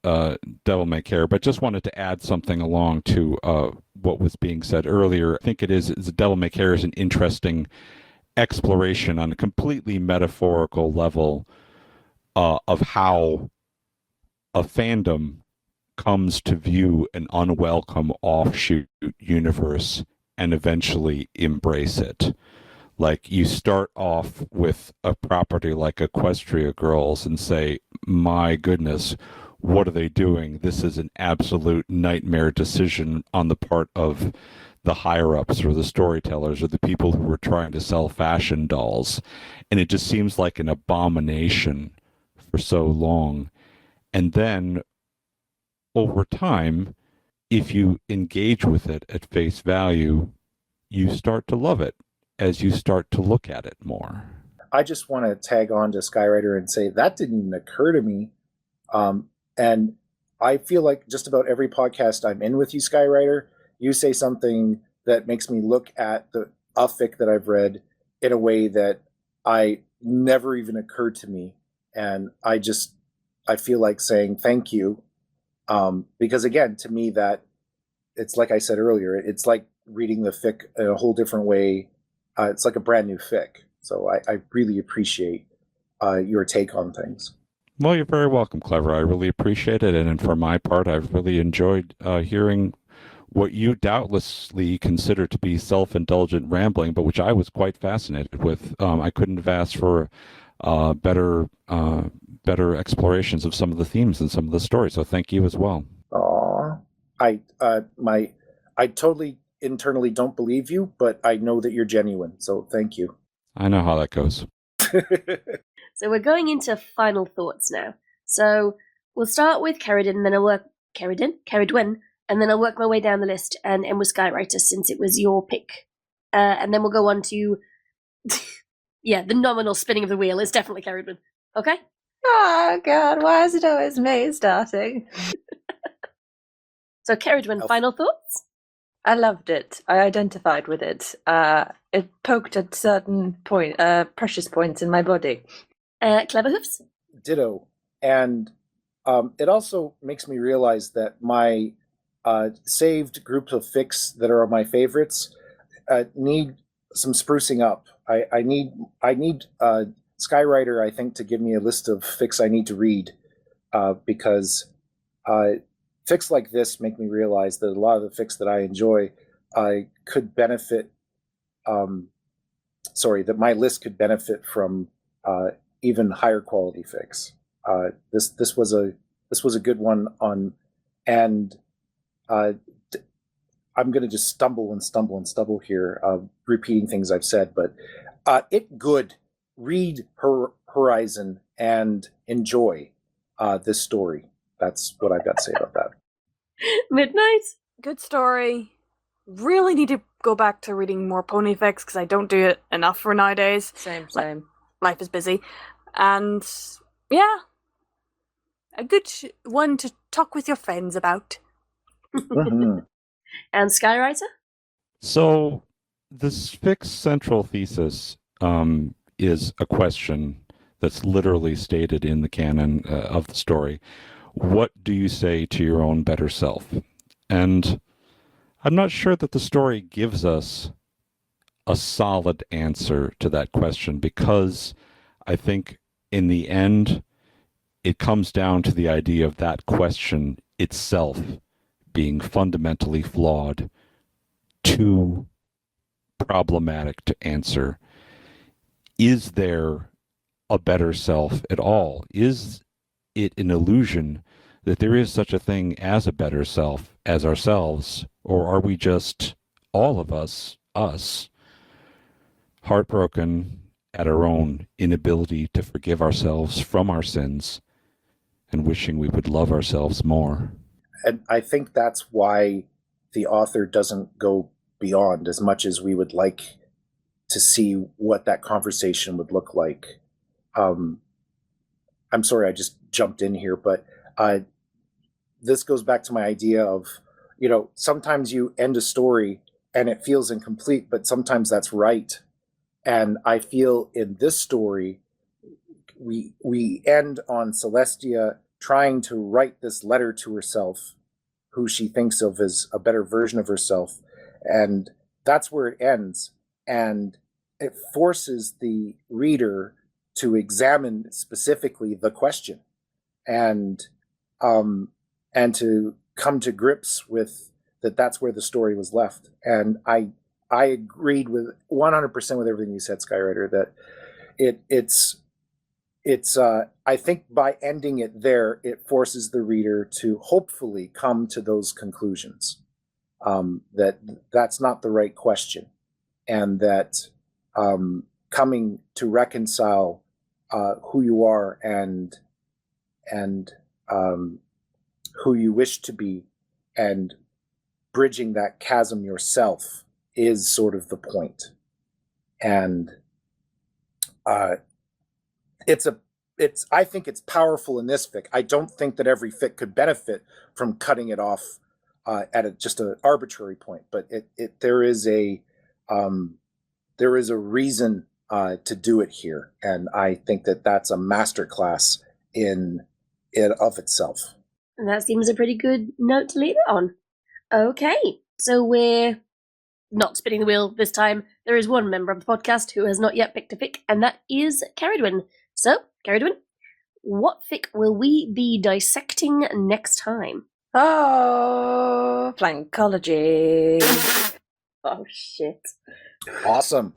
Devil May Care, but just wanted to add something along to what was being said earlier. I think Devil May Care is an interesting exploration on a completely metaphorical level of how a fandom comes to view an unwelcome offshoot universe and eventually embrace it. Like, you start off with a property like Equestria Girls and say, my goodness, what are they doing? This is an absolute nightmare decision on the part of the higher-ups or the storytellers or the people who were trying to sell fashion dolls. And it just seems like an abomination for so long. And then, over time, if you engage with it at face value, you start to love it as you start to look at it more. I just want to tag on to Skywriter and say that didn't even occur to me. And I feel like just about every podcast I'm in with you, Skywriter, you say something that makes me look at the fic that I've read in a way that I never even occurred to me. And I feel like saying thank you. Because again, to me, that it's like I said earlier, it's like reading the fic in a whole different way. It's like a brand new fic. So I really appreciate your take on things. Well, you're very welcome, Clever. I really appreciate it. And for my part, I've really enjoyed hearing what you doubtlessly consider to be self-indulgent rambling, but which I was quite fascinated with. I couldn't have asked for better explorations of some of the themes and some of the stories. So thank you as well. Aw. I totally internally don't believe you, but I know that you're genuine, so thank you. I know how that goes. So we're going into final thoughts now. So we'll start with Caridwen, then I'll work Caridwen, and then I'll work my way down the list and end with Skywriter since it was your pick. And then we'll go on to the nominal spinning of the wheel is definitely Caridwen. Okay? Oh god, why is it always me starting? So Caridwen, final thoughts? I loved it. I identified with it. It poked at certain precious points in my body. Clever Hooves? Ditto. And it also makes me realize that my saved groups of fics that are my favorites need some sprucing up. I need Skywriter, I think, to give me a list of fics I need to read because fics like this make me realize that a lot of the fics that I enjoy could benefit. That my list could benefit from even higher quality fics. This was a good one on, and I'm going to just stumble here, repeating things I've said, but it good. Read Horizon and enjoy this story. That's what I've got to say about that. Midnight? Good story. Really need to go back to reading more pony fics because I don't do it enough for nowadays. Same. Life is busy. And yeah, a good one to talk with your friends about. Mm-hmm. And Skywriter? So this fics central thesis is a question that's literally stated in the canon of the story. What do you say to your own better self? And I'm not sure that the story gives us a solid answer to that question because I think in the end it comes down to the idea of that question itself being fundamentally flawed, too problematic to answer. Is there a better self at all? Is it an illusion that there is such a thing as a better self as ourselves? Or are we just, all of us, heartbroken at our own inability to forgive ourselves from our sins and wishing we would love ourselves more? And I think that's why the author doesn't go beyond as much as we would like to see what that conversation would look like. I'm sorry I just jumped in here, but this goes back to my idea of, sometimes you end a story and it feels incomplete, but sometimes that's right. And I feel in this story, we end on Celestia trying to write this letter to herself, who she thinks of as a better version of herself. And that's where it ends. And it forces the reader to examine specifically the question and to come to grips with that's where the story was left. And I agreed with 100% with everything you said, Skywriter, that it's I think by ending it there, it forces the reader to hopefully come to those conclusions, that's not the right question, and that coming to reconcile who you are and who you wish to be and bridging that chasm yourself is sort of the point. And I think it's powerful in this fic. I don't think that every fic could benefit from cutting it off at just an arbitrary point, but there is a reason to do it here, and I think that that's a masterclass in it of itself. And that seems a pretty good note to leave it on. Okay, so we're not spinning the wheel this time. There is one member of the podcast who has not yet picked a fic, and that is Caridwen. So, Caridwen, what fic will we be dissecting next time? Oh, Flankology. Oh, shit. Awesome.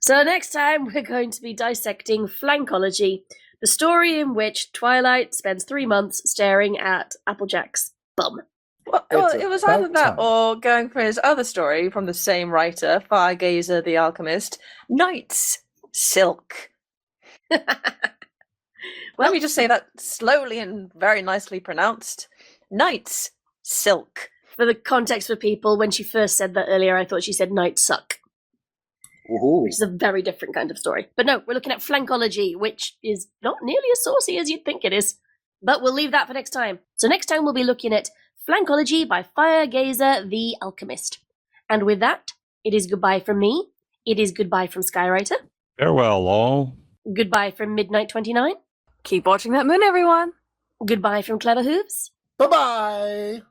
So next time we're going to be dissecting Flankology, the story in which Twilight spends 3 months staring at Applejack's bum. Well, It's it was either about that time. or going for his other story from the same writer, Firegazer the Alchemist, Knight's Silk. Let me just say that slowly and very nicely pronounced. Knight's Silk. For the context for people, when she first said that earlier, I thought she said Night Suck, Woohoo. which is a very different kind of story. But no, we're looking at Flankology, which is not nearly as saucy as you'd think it is. But we'll leave that for next time. So next time we'll be looking at Flankology by Firegazer the Alchemist. And with that, it is goodbye from me. It is goodbye from Skywriter. Farewell, all. Goodbye from Midnight 29. Keep watching that moon, everyone. Goodbye from Clever Hooves. Bye-bye.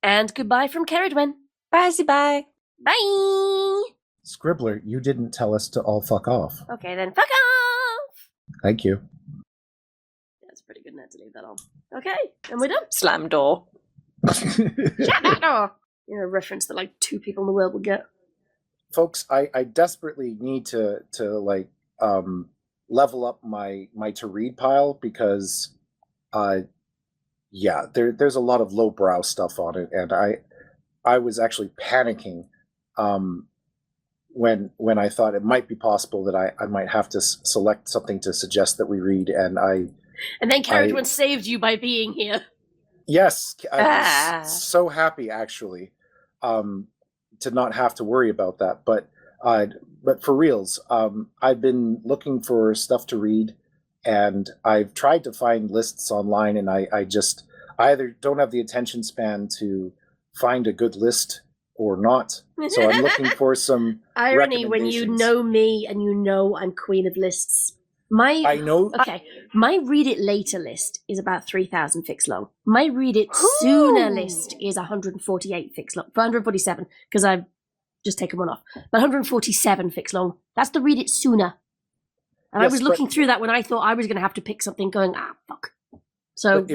And goodbye from Ceridwen. Bye. Bye! Scribbler, you didn't tell us to all fuck off. Okay then, fuck off! Thank you. That's a pretty good note to leave that on. Okay, and we're done. Slam door. Shut that door! You know, a reference that like 2 people in the world would get. Folks, I desperately need to level up my to read pile because there's a lot of lowbrow stuff on it, and I was actually panicking when I thought it might be possible that I might have to select something to suggest that we read, and then Ceridwen saved you by being here. Yes, I was so happy actually to not have to worry about that. But for reals, I've been looking for stuff to read, and I've tried to find lists online, and I either don't have the attention span to find a good list or not. So I'm looking for some irony when you know me and you know I'm queen of lists. I know. Okay, my read it later list is about 3,000 fics long. My read it sooner list is 148 fics long. 147 because I've just taken one off. But 147 fics long. That's the read it sooner. And yes, I was looking through that when I thought I was going to have to pick something. Going fuck. So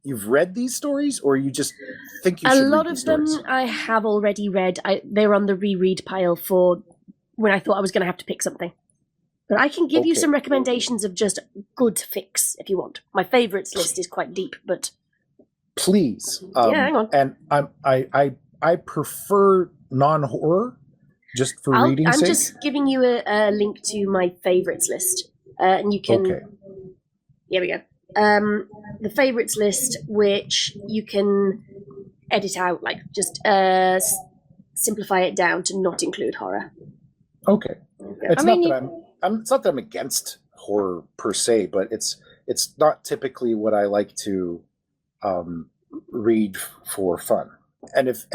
You've read these stories, or you just think you should read a lot of them stories? I have already read. They're on the reread pile for when I thought I was going to have to pick something. But I can give you some recommendations of just good fics if you want. My favourites list is quite deep, but please. Hang on. And I prefer non-horror, just for reading sake. I'm just giving you a link to my favourites list, and you can. Okay. Here we go. The favourites list, which you can edit out, like just simplify it down to not include horror. Okay. It's not that I'm against horror per se, but it's not typically what I like to read for fun. And if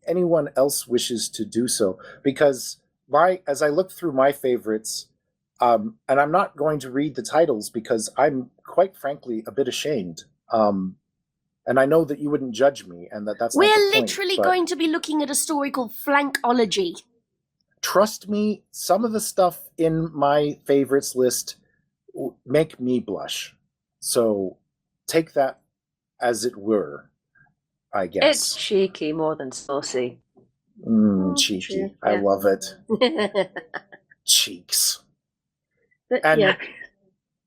anyone else wishes to do so, because as I look through my favorites, and I'm not going to read the titles because I'm quite frankly a bit ashamed. And I know that you wouldn't judge me, and that's not the point, literally going to be looking at a story called Flankology. Trust me, some of the stuff in my favorites list make me blush. So take that as it were, I guess. It's cheeky more than saucy. Cheeky. True. I Yeah. love it. Cheeks. But, And yeah.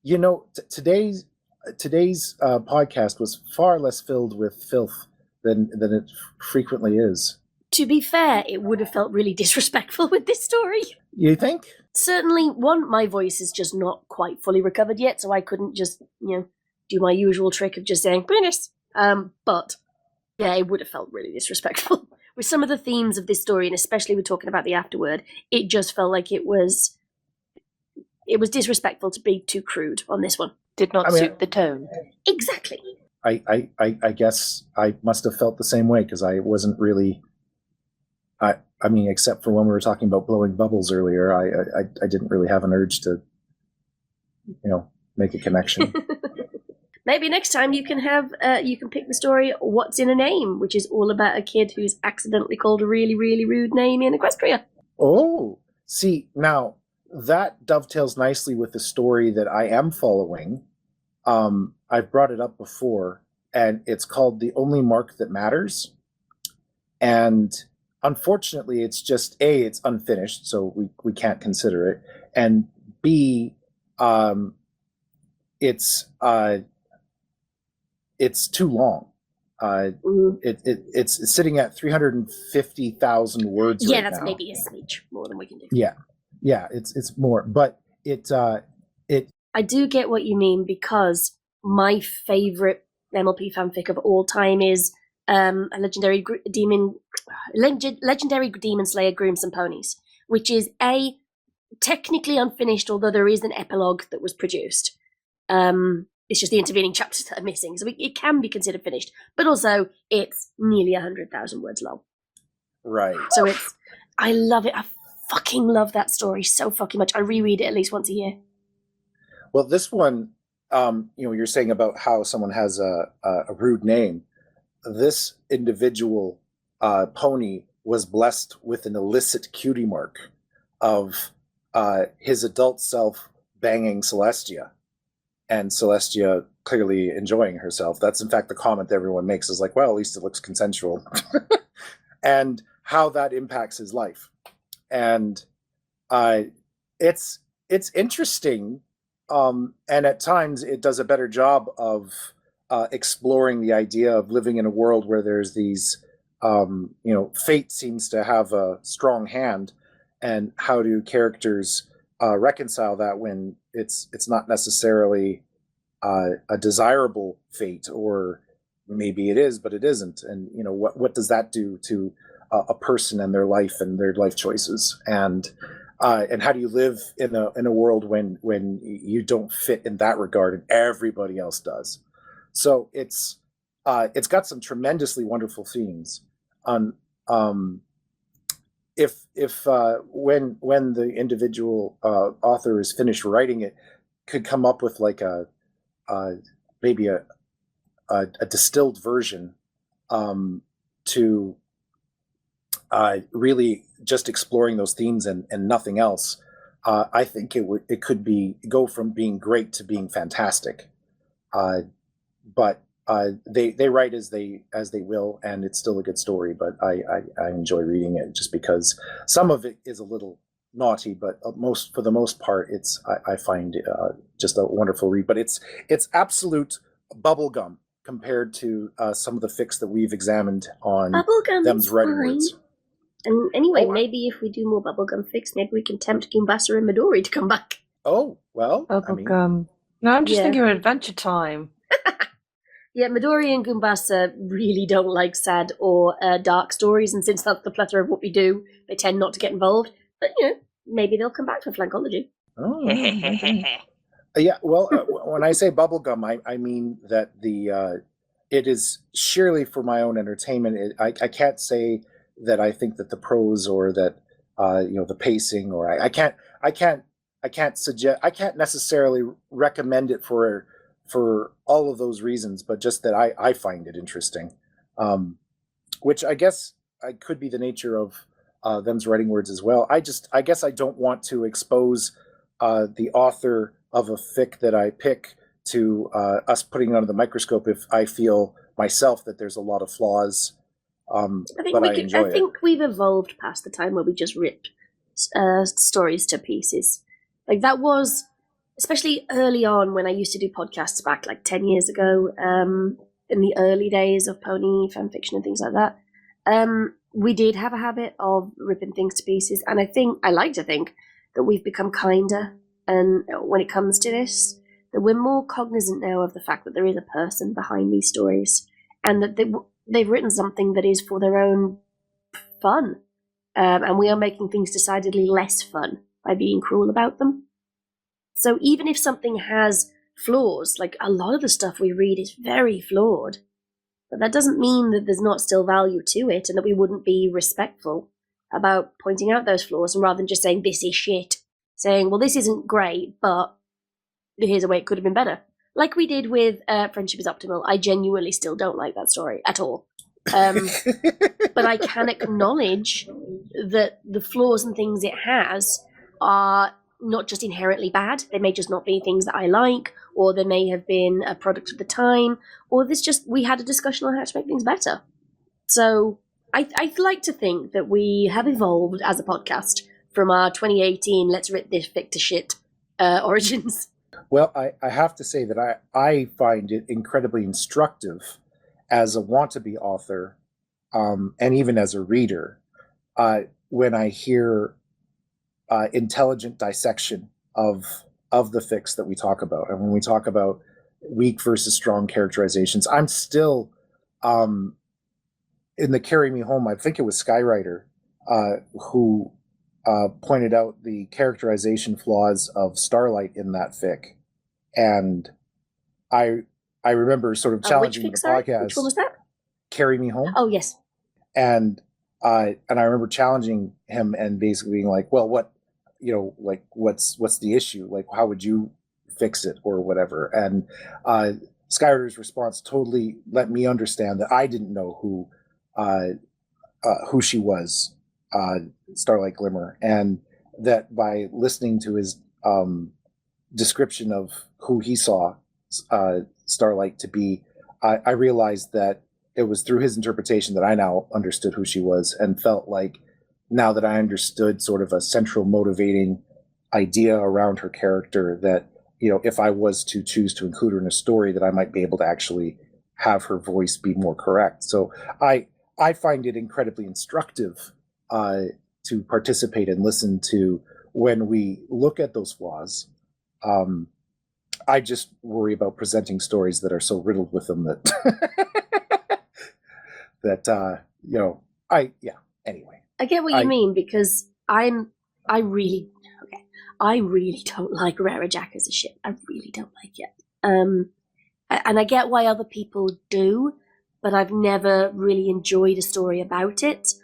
you know, today's podcast was far less filled with filth than it frequently is. To be fair, it would have felt really disrespectful with this story. You think? Certainly, my voice is just not quite fully recovered yet, so I couldn't just, do my usual trick of just saying penis. But yeah, it would have felt really disrespectful. With some of the themes of this story, and especially with talking about the afterword, it just felt like it was disrespectful to be too crude on this one. Did not suit the tone. Exactly. I guess I must have felt the same way, because I wasn't really... I mean, except for when we were talking about blowing bubbles earlier, I didn't really have an urge to, make a connection. Maybe next time you can pick the story What's in a Name, which is all about a kid who's accidentally called a really, really rude name in Equestria. Oh, see, now that dovetails nicely with the story that I am following. I've brought it up before, and it's called The Only Mark That Matters. And unfortunately, it's just A, it's unfinished, so we can't consider it, and B, it's too long. It's sitting at 350,000 words. Yeah, right that's now. maybe a smidge more than we can do. Yeah, it's more, but it. I do get what you mean, because my favorite MLP fanfic of all time is a legendary demon slayer grooms and ponies, which is technically unfinished, although there is an epilogue that was produced. It's just the intervening chapters that are missing, so it can be considered finished, but also it's nearly 100,000 words long. Right. So I love it. I fucking love that story so fucking much. I reread it at least once a year. Well, this one, you're saying about how someone has a rude name. This individual pony was blessed with an illicit cutie mark of his adult self banging Celestia, and Celestia clearly enjoying herself. That's in fact the comment that everyone makes, is like, well, at least it looks consensual. And how that impacts his life. And it's interesting. And at times it does a better job of exploring the idea of living in a world where there's these, fate seems to have a strong hand, and how do characters reconcile that when it's not necessarily a desirable fate, or maybe it is, but it isn't. And what does that do to a person and their life and their life choices? And how do you live in a world when you don't fit in that regard and everybody else does? So it's got some tremendously wonderful themes. When the individual author is finished writing it, could come up with like maybe a distilled version to really just exploring those themes and nothing else. I think it could go from being great to being fantastic. But they write as they will, and it's still a good story. But I enjoy reading it just because some of it is a little naughty, but for the most part, I find just a wonderful read. But it's absolute bubblegum compared to some of the fics that we've examined on them's Writin Words. And anyway, maybe if we do more bubblegum fics, maybe we can tempt Gumbassa and Midori to come back. Oh, well, bubblegum. No, I'm just thinking of Adventure Time. Yeah, Midori and Gumbassa really don't like sad or dark stories, and since that's the plethora of what we do, they tend not to get involved. But, maybe they'll come back for Flankology. Oh, yeah, well, when I say bubblegum, I mean that it is sheerly for my own entertainment. I can't say that I think that the prose or that the pacing, or I can't suggest, I can't necessarily recommend it for all of those reasons, but just that I find it interesting, which I guess could be the nature of them's Writin Words as well. I guess I don't want to expose the author of a fic that I pick to us putting it under the microscope if I feel myself that there's a lot of flaws. I think we've evolved past the time where we just ripped stories to pieces. Like that was, especially early on when I used to do podcasts back like 10 years ago, in the early days of pony fanfiction and things like that. We did have a habit of ripping things to pieces, and I like to think that we've become kinder, and when it comes to this, that we're more cognizant now of the fact that there is a person behind these stories, and that they've written something that is for their own fun, and we are making things decidedly less fun by being cruel about them. So even if something has flaws, like a lot of the stuff we read is very flawed, but that doesn't mean that there's not still value to it, and that we wouldn't be respectful about pointing out those flaws, and rather than just saying this is shit, saying, well, this isn't great, but here's a way it could have been better. Like we did with Friendship is Optimal. I genuinely still don't like that story at all. But I can acknowledge that the flaws and things it has are not just inherently bad. They may just not be things that I like, or they may have been a product of the time, or we had a discussion on how to make things better. So I'd like to think that we have evolved as a podcast from our 2018 let's rip this fic to shit origins. Well, I have to say that I find it incredibly instructive as a want-to-be author, and even as a reader, when I hear intelligent dissection of the fics that we talk about. And when we talk about weak versus strong characterizations, I'm still in the Carry Me Home, I think it was Skywriter, who pointed out the characterization flaws of Starlight in that fic. And I remember sort of challenging the podcast. Which one was that? Carry Me Home. Oh, yes. And I remember challenging him and basically being like, well, what, like, what's the issue? Like, how would you fix it or whatever? And Skywriter's response totally let me understand that I didn't know who she was, Starlight Glimmer, and that by listening to his description of who he saw Starlight to be, I realized that it was through his interpretation that I now understood who she was, and felt like now that I understood sort of a central motivating idea around her character, that, if I was to choose to include her in a story, that I might be able to actually have her voice be more correct. So I find it incredibly instructive to participate and listen to when we look at those flaws. I just worry about presenting stories that are so riddled with them that anyway. I get what you mean, because I really don't like Rara Jack as a ship. I really don't like it. And I get why other people do, but I've never really enjoyed a story about it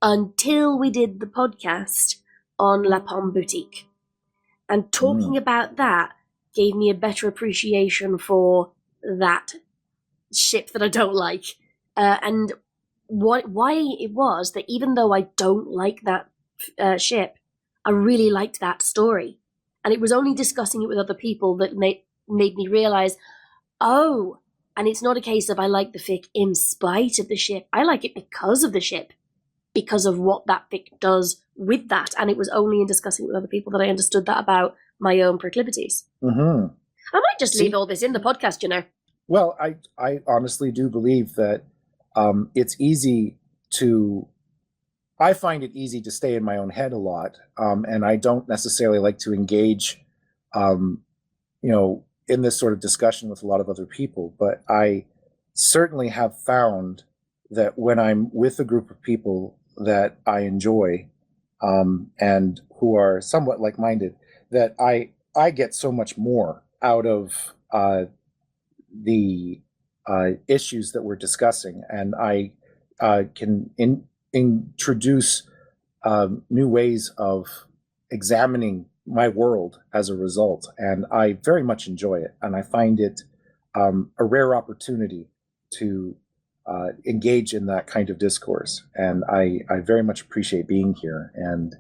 until we did the podcast on La Pomme Boutique. And talking about that gave me a better appreciation for that ship that I don't like. And why it was that even though I don't like that ship, I really liked that story. And it was only discussing it with other people that made me realize, oh, and it's not a case of I like the fic in spite of the ship. I like it because of the ship, because of what that fic does with that. And it was only in discussing with other people that I understood that about my own proclivities. Mm-hmm. I might just leave all this in the podcast, Well, I honestly do believe that it's easy to... I find it easy to stay in my own head a lot, and I don't necessarily like to engage, in this sort of discussion with a lot of other people. But I certainly have found that when I'm with a group of people that I enjoy, and who are somewhat like-minded, that I get so much more out of the issues that we're discussing, and I can introduce new ways of examining my world as a result, and I very much enjoy it, and I find it a rare opportunity to engage in that kind of discourse, and I very much appreciate being here and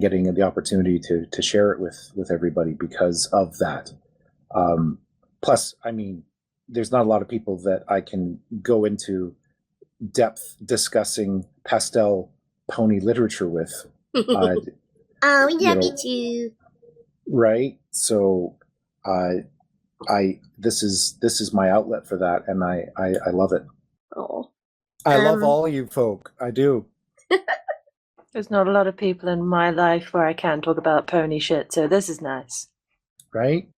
getting the opportunity to share it with everybody because of that. Plus, I mean, there's not a lot of people that I can go into depth discussing pastel pony literature with. Oh, yeah, me too. Right? So this is my outlet for that, and I love it. Oh. I love all you folk. I do. There's not a lot of people in my life where I can talk about pony shit, so this is nice. Right?